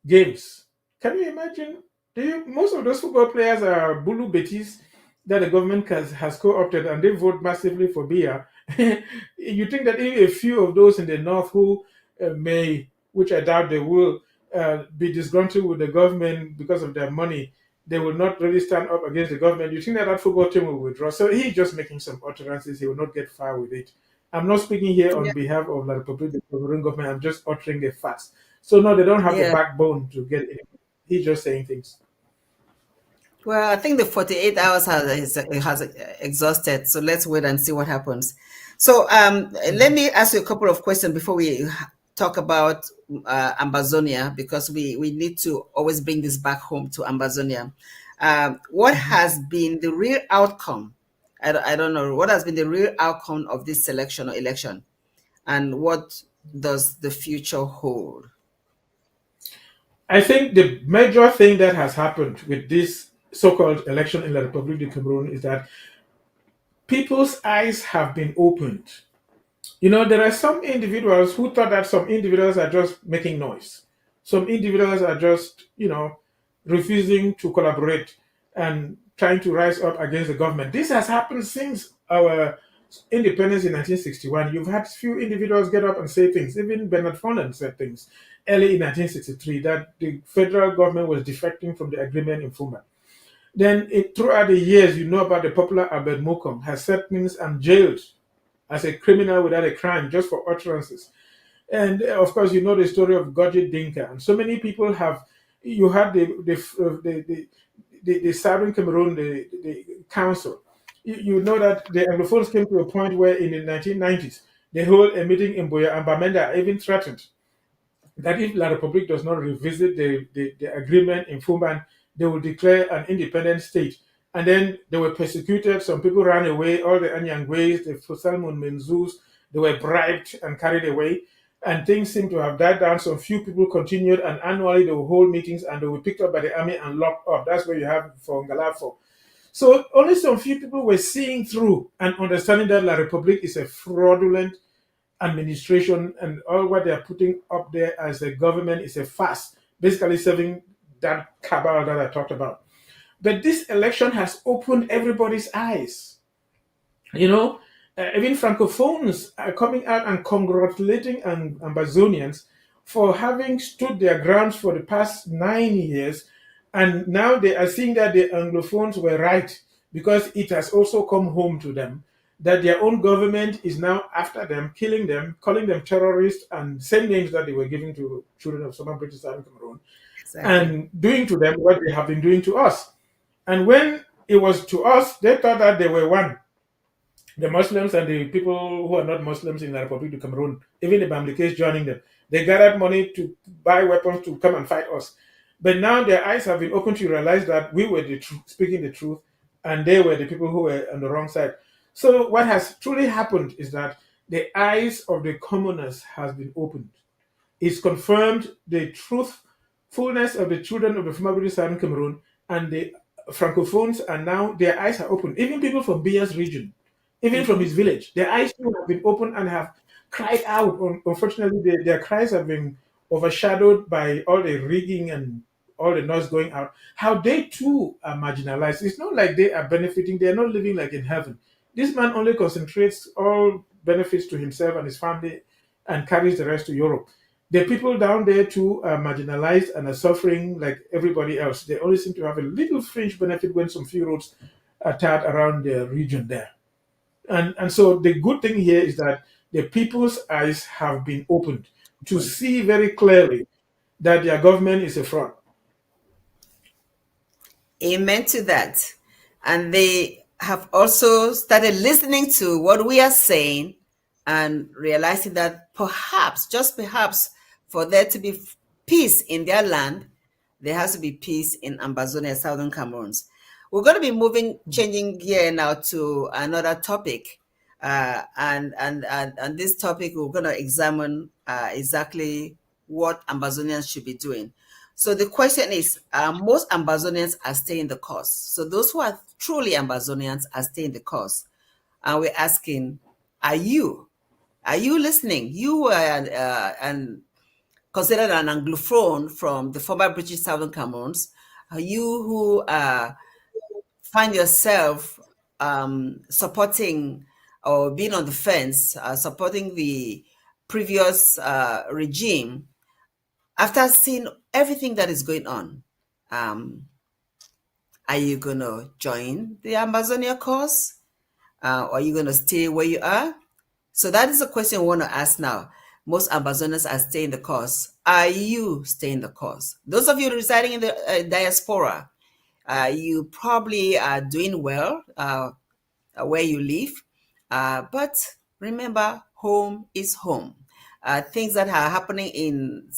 games. Can you imagine? Most of those football players are Bulu Betis that the government has co-opted, and they vote massively for Biya. You think that if a few of those in the north who may, which I doubt they will, be disgruntled with the government because of their money, they will not really stand up against the government. You think that football team will withdraw? So he's just making some utterances. He will not get far with it. I'm not speaking here on behalf of La Republique of Cameroon government. I'm just uttering the facts. So no, they don't have the backbone to get it. He's just saying things. Well, I think the 48 hours has exhausted. So let's wait and see what happens. So let me ask you a couple of questions before we talk about Ambazonia, because we need to always bring this back home to Ambazonia. What has been the real outcome? I don't know. What has been the real outcome of this selection or election? And what does the future hold? I think the major thing that has happened with this so-called election in the Republic of Cameroon is that people's eyes have been opened. You know, there are some individuals who thought that some individuals are just making noise. Some individuals are just, refusing to collaborate and trying to rise up against the government. This has happened since our independence in 1961. You've had few individuals get up and say things. Even Bernard Fondant said things early in 1963 that the federal government was defecting from the agreement in Fuma. Then, throughout the years, you know about the popular Abed Mokom has said things and jailed as a criminal without a crime just for utterances. And of course, you know the story of Goji Dinka, and so many people have. You had the Southern Cameroon, the council. You know that the Anglophones came to a point where in the 1990s they hold a meeting in Boya, and Bamenda even threatened that if La Republique does not revisit the agreement in Fumban, they will declare an independent state. And then they were persecuted. Some people ran away. All the Anyangwes, the Fusalmun Menzus, they were bribed and carried away. And things seem to have died down. Some few people continued, and annually they will hold meetings and they were picked up by the army and locked up. That's where you have for Ngalafo. So only some few people were seeing through and understanding that La Republique is a fraudulent administration, and all what they are putting up there as a government is a farce, basically serving that cabal that I talked about. But this election has opened everybody's eyes. You know, even Francophones are coming out and congratulating Ambazonians for having stood their grounds for the past 9 years. And now they are seeing that the Anglophones were right, because it has also come home to them that their own government is now after them, killing them, calling them terrorists, and same names that they were giving to children of Southern British and Cameroon, Exactly. and doing to them what they have been doing to us. And when it was to us, they thought that they were one. The Muslims and the people who are not Muslims in the Republic of Cameroon, even the Bamlikes joining them, they gathered money to buy weapons to come and fight us. But now their eyes have been opened to realize that we were speaking the truth, and they were the people who were on the wrong side. So what has truly happened is that the eyes of the commoners has been opened. It's confirmed the truthfulness of the children of the former British Southern Cameroon, and the Francophones, and now their eyes are open. Even people from Bia's region, even from his village, their eyes too have been opened and have cried out. Unfortunately, their cries have been overshadowed by all the rigging and all the noise going out. How they too are marginalized. It's not like they are benefiting, they are not living like in heaven. This man only concentrates all benefits to himself and his family and carries the rest to Europe. The people down there too are marginalized and are suffering like everybody else. They only seem to have a little fringe benefit when some few roads are tarred around the region there. And so the good thing here is that the people's eyes have been opened to see very clearly that their government is a fraud. Amen to that. And they have also started listening to what we are saying and realizing that perhaps, just perhaps, for there to be peace in their land, there has to be peace in Ambazonia, Southern Cameroons. We're going to be changing gear now to another topic. And this topic, we're going to examine exactly what Ambazonians should be doing. So the question is, most Ambazonians are staying the course. So those who are truly Ambazonians are staying the course. And we're asking, are you listening? You are considered an Anglophone from the former British Southern Cameroons. Are you who find yourself supporting or being on the fence, supporting the previous regime, after seeing everything that is going on, are you going to join the Amazonia cause? Or are you going to stay where you are? So that is a question we want to ask now. Most Amazonians are staying the course. Are you staying the course? Those of you residing in the diaspora, you probably are doing well where you live. But remember, home is home. things that are happening in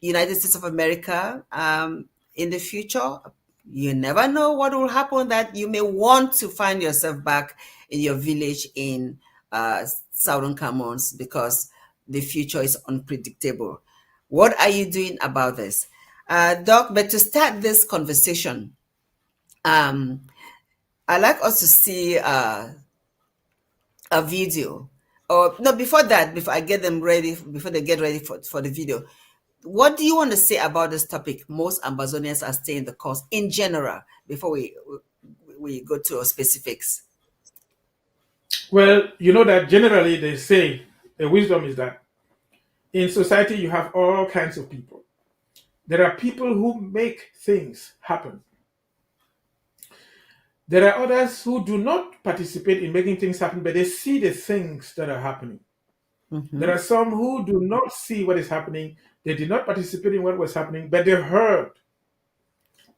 United States of America in the future. You never know what will happen, that you may want to find yourself back in your village in Southern Cameroons, because the future is unpredictable. What are you doing about this? Doc, but to start this conversation, I'd like us to see a video. Or no, before that, before I get them ready, before they get ready for the video, what do you want to say about this topic? Most Amazonians are staying the course in general, before we go to specifics. Well, you know that generally they say the wisdom is that in society you have all kinds of people. There are people who make things happen. There are others who do not participate in making things happen, but they see the things that are happening. There are some who do not see what is happening. They did not participate in what was happening, but they heard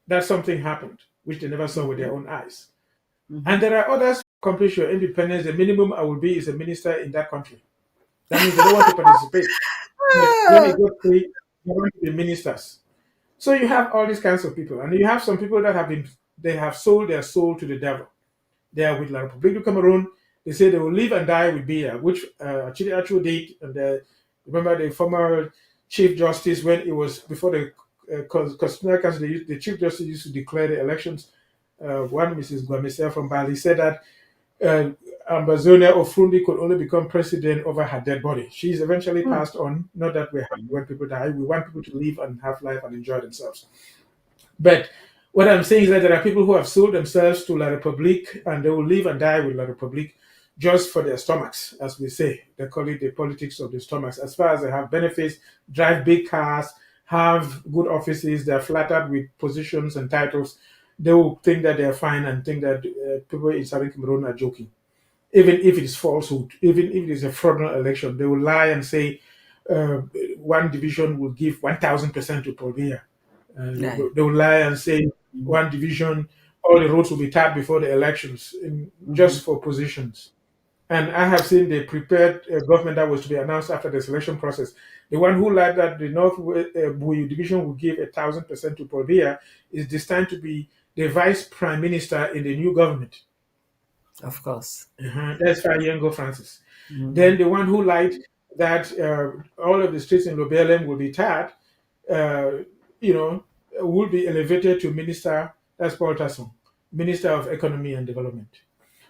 that something happened, which they never saw with their own eyes. And there are others who accomplish your independence. The minimum I will be is a minister in that country. That means they don't want to participate. But when they go free, they want to be ministers. So you have all these kinds of people, and you have some people that have sold their soul to the devil. They are with La Republique du Cameroon. They say they will live and die with Biya, which Achille Acho did. And remember the former Chief Justice, when it was before the Constitutional Council, the Chief Justice used to declare the elections. One, Mrs. Guamesea from Bali, said that Ambazonia or Frundi could only become president over her dead body. She's eventually passed on. Not that we want people to die. We want people to live and have life and enjoy themselves. But what I'm saying is that there are people who have sold themselves to La Republique, and they will live and die with La Republique just for their stomachs, as we say. They call it the politics of the stomachs. As far as they have benefits, drive big cars, have good offices, they're flattered with positions and titles, they will think that they're fine and think that people in Southern Cameroon are joking. Even if it is falsehood, even if it is a fraudulent election, they will lie and say one division will give 1,000% to Paul Biya. They will lie and say one division, all the roads will be tapped before the elections, just for positions. And I have seen the prepared government that was to be announced after the selection process. The one who lied that the North Buyu division will give 1,000% to Paul Biya is destined to be the vice prime minister in the new government. Of course. That's Fayengo Francis. Then the one who lied that all of the streets in Lobelem will be tarred, will be elevated to minister, that's Paul Tasson, Minister of Economy and Development.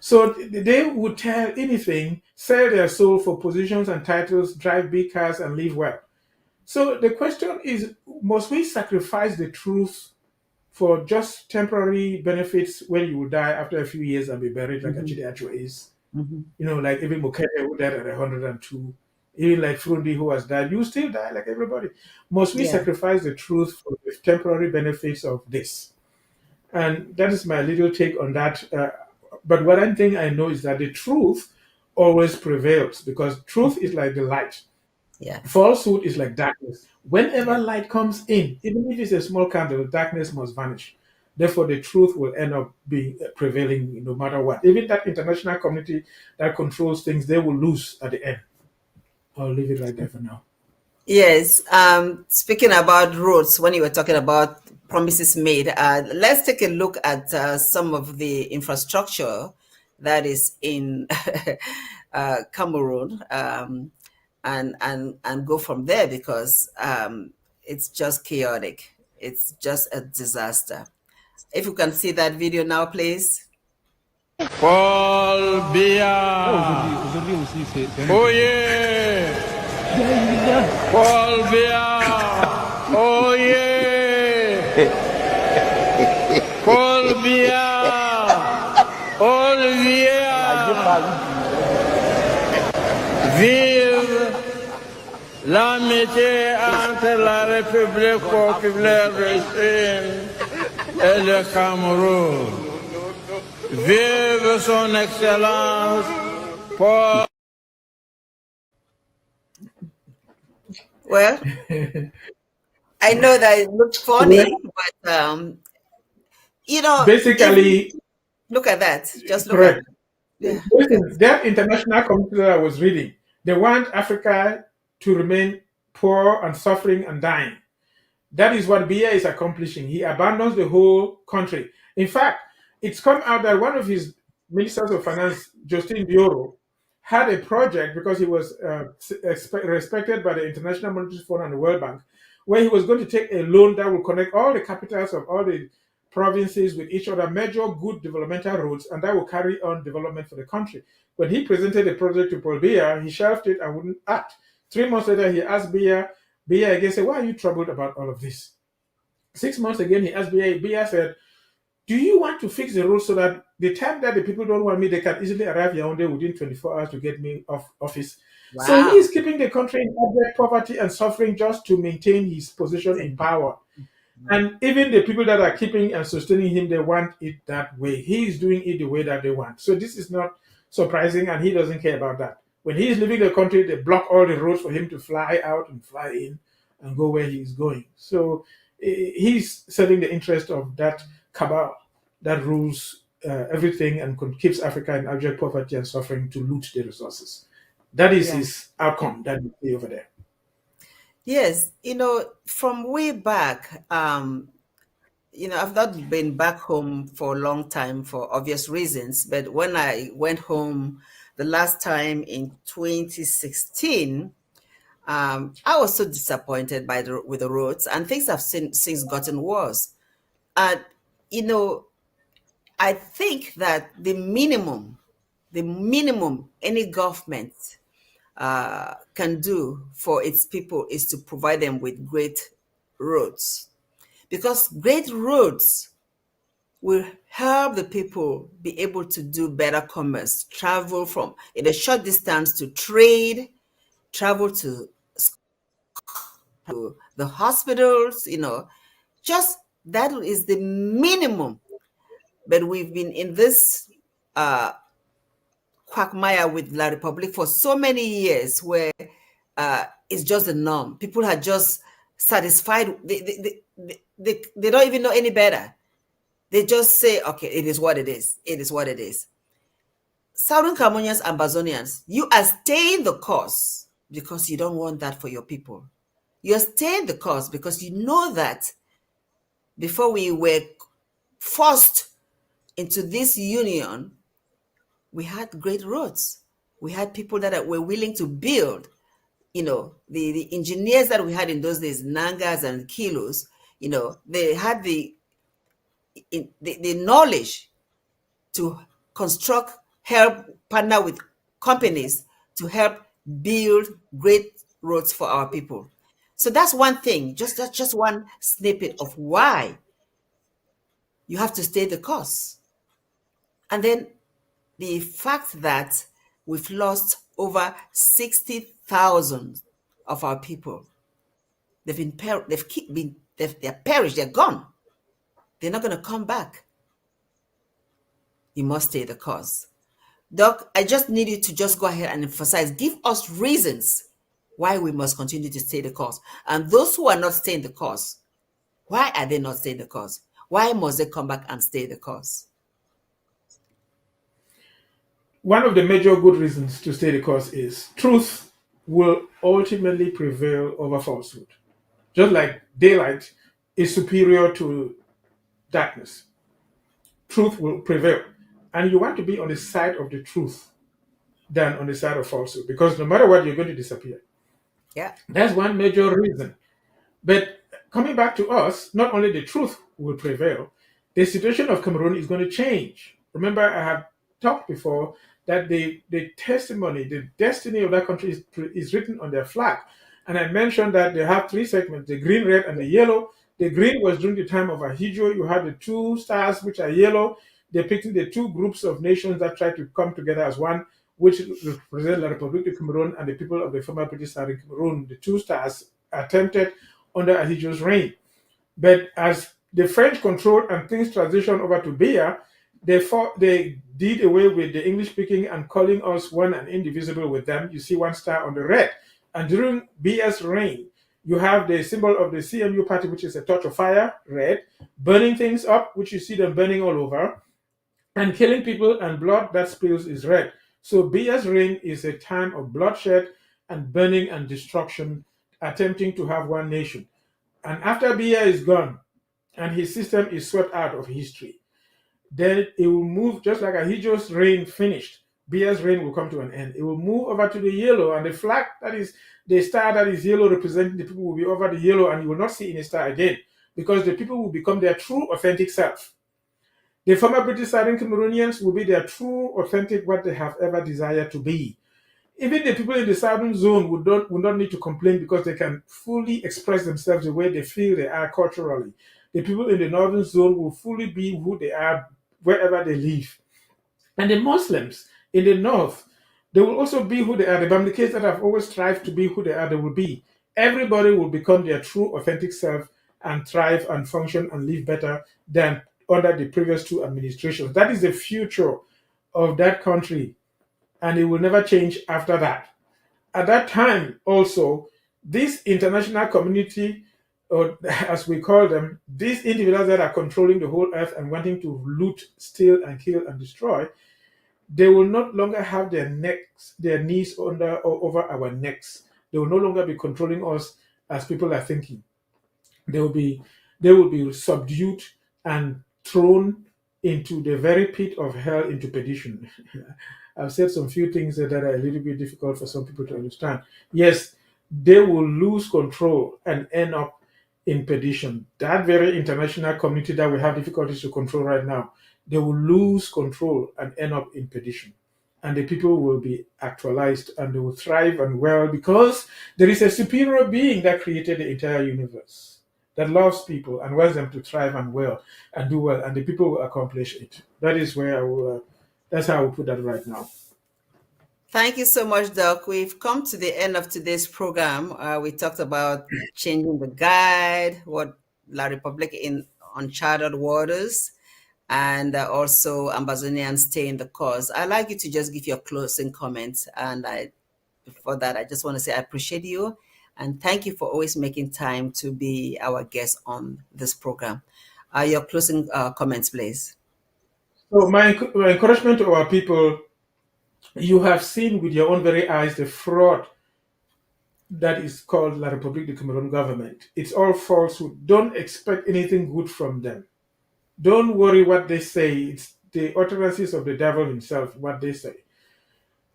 So they would tell anything, sell their soul for positions and titles, drive big cars, and live well. So the question is, must we sacrifice the truth for just temporary benefits when you will die after a few years and be buried like Achille Acho is? Like even Mukete who died at 102, even like Frundi who has died, you still die like everybody. Must we sacrifice the truth for the temporary benefits of this? And that is my little take on that. But one thing I know is that the truth always prevails, because truth is like the light. Yeah. Falsehood is like darkness. Whenever light comes in, even if it's a small candle, darkness must vanish. Therefore, the truth will end up being prevailing no matter what. Even that international community that controls things, they will lose at the end. I'll leave it right there for now. Yes. Speaking about roads, when you were talking about promises made, let's take a look at some of the infrastructure that is in Cameroon, and go from there, because it's just chaotic. It's just a disaster. If you can see that video now, please. Paul Biya. Oh yeah. Paul Biya. Oh yeah. Paul Biya. Vive l'amitié entre la République populaire de Chine et le Cameroun. Vive son Excellence Paul. Well, I know that it looks funny, but basically, look at that. Just look correct. at it. That international community that I was reading, they want Africa to remain poor and suffering and dying. That is what Biya is accomplishing. He abandons the whole country. In fact, it's come out that one of his ministers of finance, Justin Bioro, had a project because he was respected by the International Monetary Fund and the World Bank, where he was going to take a loan that will connect all the capitals of all the provinces with each other, major good developmental roads, and that will carry on development for the country. When he presented the project to Paul Biya, he shelved it and wouldn't act. 3 months later, he asked Biya again said, "Why are you troubled about all of this?" 6 months again, he asked Biya. Biya said, "Do you want to fix the rules so that the time that the people don't want me, they can easily arrive Yaoundé within 24 hours to get me off office?" So he Wow. is keeping the country in abject poverty and suffering just to maintain his position in power. And even the people that are keeping and sustaining him, they want it that way. He is doing it the way that they want. So this is not surprising, and he doesn't care about that. When he is leaving the country, they block all the roads for him to fly out and fly in and go where he is going. So he's serving the interest of that cabal that rules everything and keeps Africa in abject poverty and suffering to loot the resources. That is Yeah. his outcome that we see over there. Yes, from way back, I've not been back home for a long time for obvious reasons, but when I went home the last time in 2016, I was so disappointed with the roads, and things have since gotten worse. And I think that the minimum any government can do for its people is to provide them with great roads, because great roads will help the people be able to do better commerce, travel from in a short distance to trade, travel to the hospitals, just that is the minimum. But we've been in this quagmire with La Republic for so many years where it's just the norm. People are just satisfied. They don't even know any better. They just say, okay, it is what it is. It is what it is. Southern Cameroonians and Bazonians, you are staying the course because you don't want that for your people. You're staying the course because you know that before we were forced into this union, we had great roads. We had people that were willing to build. The engineers that we had in those days, Nangas and Kilos, they had the knowledge to construct, help partner with companies to help build great roads for our people. So that's one thing, that's just one snippet of why you have to stay the course. And then the fact that we've lost over 60,000 of our people. They're perished, they're gone. They're not going to come back. You must stay the course. Doc, I just need you to just go ahead and emphasize, give us reasons why we must continue to stay the course. And those who are not staying the course, why are they not staying the course? Why must they come back and stay the course? One of the major good reasons to stay the course is truth will ultimately prevail over falsehood. Just like daylight is superior to darkness, truth will prevail. And you want to be on the side of the truth than on the side of falsehood, because no matter what, you're going to disappear. Yeah. That's one major reason. But coming back to us, not only the truth will prevail, the situation of Cameroon is going to change. Remember, I have talked before that the testimony, the destiny of that country is written on their flag. And I mentioned that they have three segments, the green, red, and the yellow. The green was during the time of Ahidjo. You had the two stars, which are yellow, depicting the two groups of nations that try to come together as one, which represent La République du Cameroon and the people of the former British Southern Cameroon. The two stars attempted under Ahidjo's reign. But as the French controlled and things transitioned over to Biya, they did away with the English speaking and calling us one and indivisible with them. You see one star on the red. And during Biya's reign, you have the symbol of the CMU party, which is a torch of fire, red, burning things up, which you see them burning all over, and killing people, and blood that spills is red. So Biya's reign is a time of bloodshed, and burning and destruction, attempting to have one nation. And after Biya is gone and his system is swept out of history, then it will move just like Ahijo's reign finished. Biya's reign will come to an end. It will move over to the yellow, and the flag that is the star that is yellow representing the people will be over the yellow, and you will not see any star again because the people will become their true, authentic self. The former British Southern Cameroonians will be their true, authentic, what they have ever desired to be. Even the people in the southern zone would not need to complain because they can fully express themselves the way they feel they are culturally. The people in the northern zone will fully be who they are wherever they live. And the Muslims in the north, they will also be who they are. The Bamlikas that have always strived to be who they are, they will be. Everybody will become their true, authentic self and thrive and function and live better than under the previous two administrations. That is the future of that country, and it will never change after that. At that time, also, this international community, or as we call them, these individuals that are controlling the whole earth and wanting to loot, steal, and kill and destroy, they will not longer have their knees under or over our necks. They will no longer be controlling us as people are thinking. They will be subdued and thrown into the very pit of hell, into perdition. I've said some few things that are a little bit difficult for some people to understand. Yes, they will lose control and end up in perdition. That very international community that we have difficulties to control right now, they will lose control and end up in perdition. And the people will be actualized and they will thrive and well because there is a superior being that created the entire universe, that loves people and wants them to thrive and well and do well, and the people will accomplish it. That is where I will. That's how I will put that right now. Thank you so much, Doc. We've come to the end of today's program. We talked about changing the guide, what La Republic in uncharted waters, and also Ambazonians stay in the cause. I'd like you to just give your closing comments. And before that, I just want to say I appreciate you and thank you for always making time to be our guest on this program. Your closing comments, please. So my encouragement to our people, you have seen with your own very eyes the fraud that is called La République du Cameroon government. It's all falsehood. Don't expect anything good from them. Don't worry what they say. It's the utterances of the devil himself, what they say.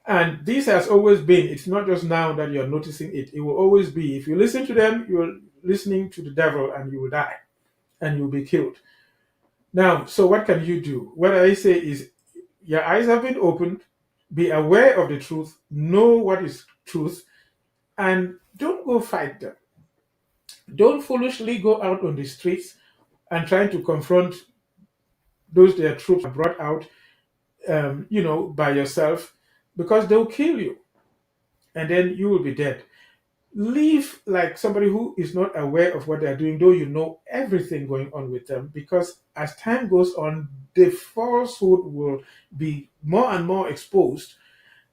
And this has always been, it's not just now that you're noticing it. It will always be. If you listen to them, you're listening to the devil and you will die and you'll be killed. Now, so what can you do? What I say is your eyes have been opened, be aware of the truth, know what is truth, and don't go fight them. Don't foolishly go out on the streets and trying to confront those their troops brought out, by yourself, because they'll kill you, and then you will be dead. Live like somebody who is not aware of what they're doing, though you know everything going on with them, because as time goes on, the falsehood will be more and more exposed.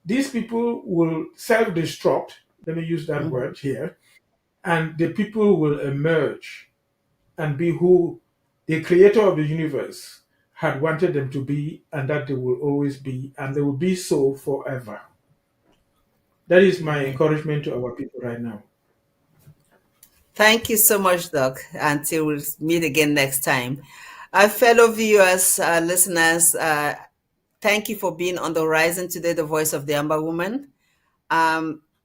These people will self-destruct, let me use that word here, and the people will emerge and be who the creator of the universe had wanted them to be, and that they will always be, and they will be so forever. That is my encouragement to our people right now. Thank you so much, Doc. Until we meet again next time. Our fellow viewers, listeners, thank you for being on the horizon today, the voice of the Amber Woman.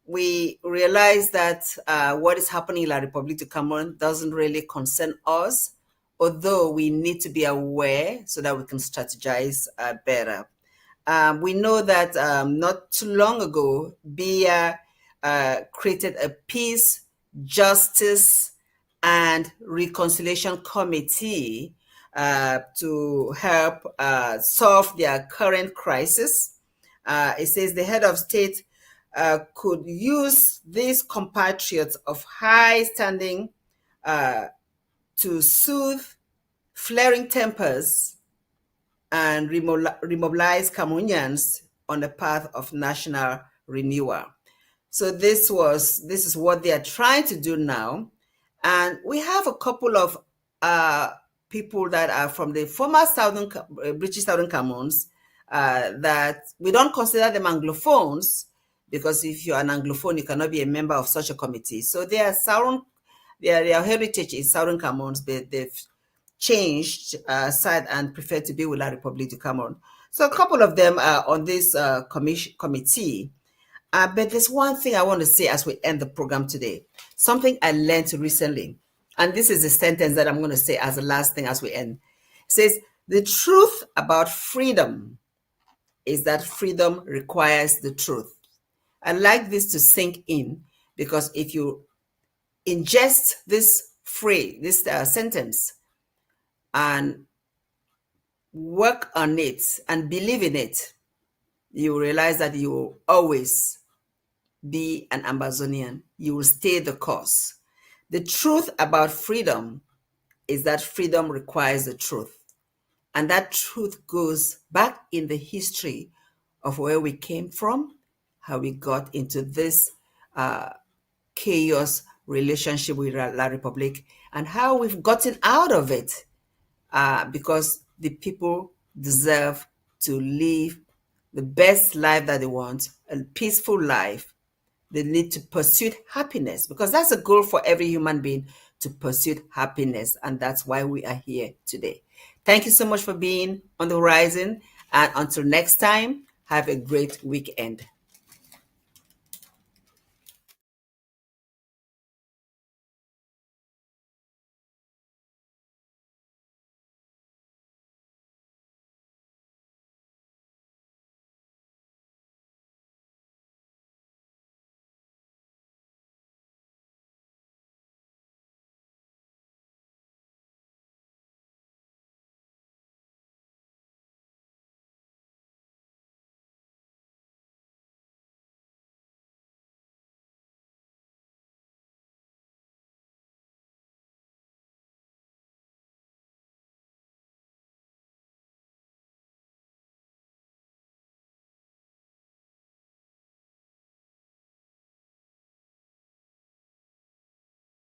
We realize that what is happening in La République du Cameroon doesn't really concern us, although we need to be aware so that we can strategize better. We know that not too long ago, BIA created a peace, justice, and reconciliation committee to help solve their current crisis. It says the head of state could use these compatriots of high standing to soothe flaring tempers and remobilize Cameroonians on the path of national renewal. So this is what they are trying to do now. And we have a couple of people that are from the former British Southern Cameroons that we don't consider them Anglophones. because if you're an Anglophone, you cannot be a member of such a committee. So their heritage is Southern Cameroons, but they've changed side and prefer to be with La République du Cameroun. So a couple of them are on this committee. But there's one thing I want to say as we end the program today. Something I learned recently. And this is the sentence that I'm going to say as the last thing as we end. It says, the truth about freedom is that freedom requires the truth. I like this to sink in, because if you ingest this phrase, this sentence, and work on it and believe in it, you will realize that you will always be an Amazonian. You will stay the course. The truth about freedom is that freedom requires the truth. And that truth goes back in the history of where we came from, how we got into this chaos relationship with La République, and how we've gotten out of it, because the people deserve to live the best life that they want, a peaceful life. They need to pursue happiness, because that's a goal for every human being, to pursue happiness. And that's why we are here today. Thank you so much for being on the horizon. And until next time, have a great weekend.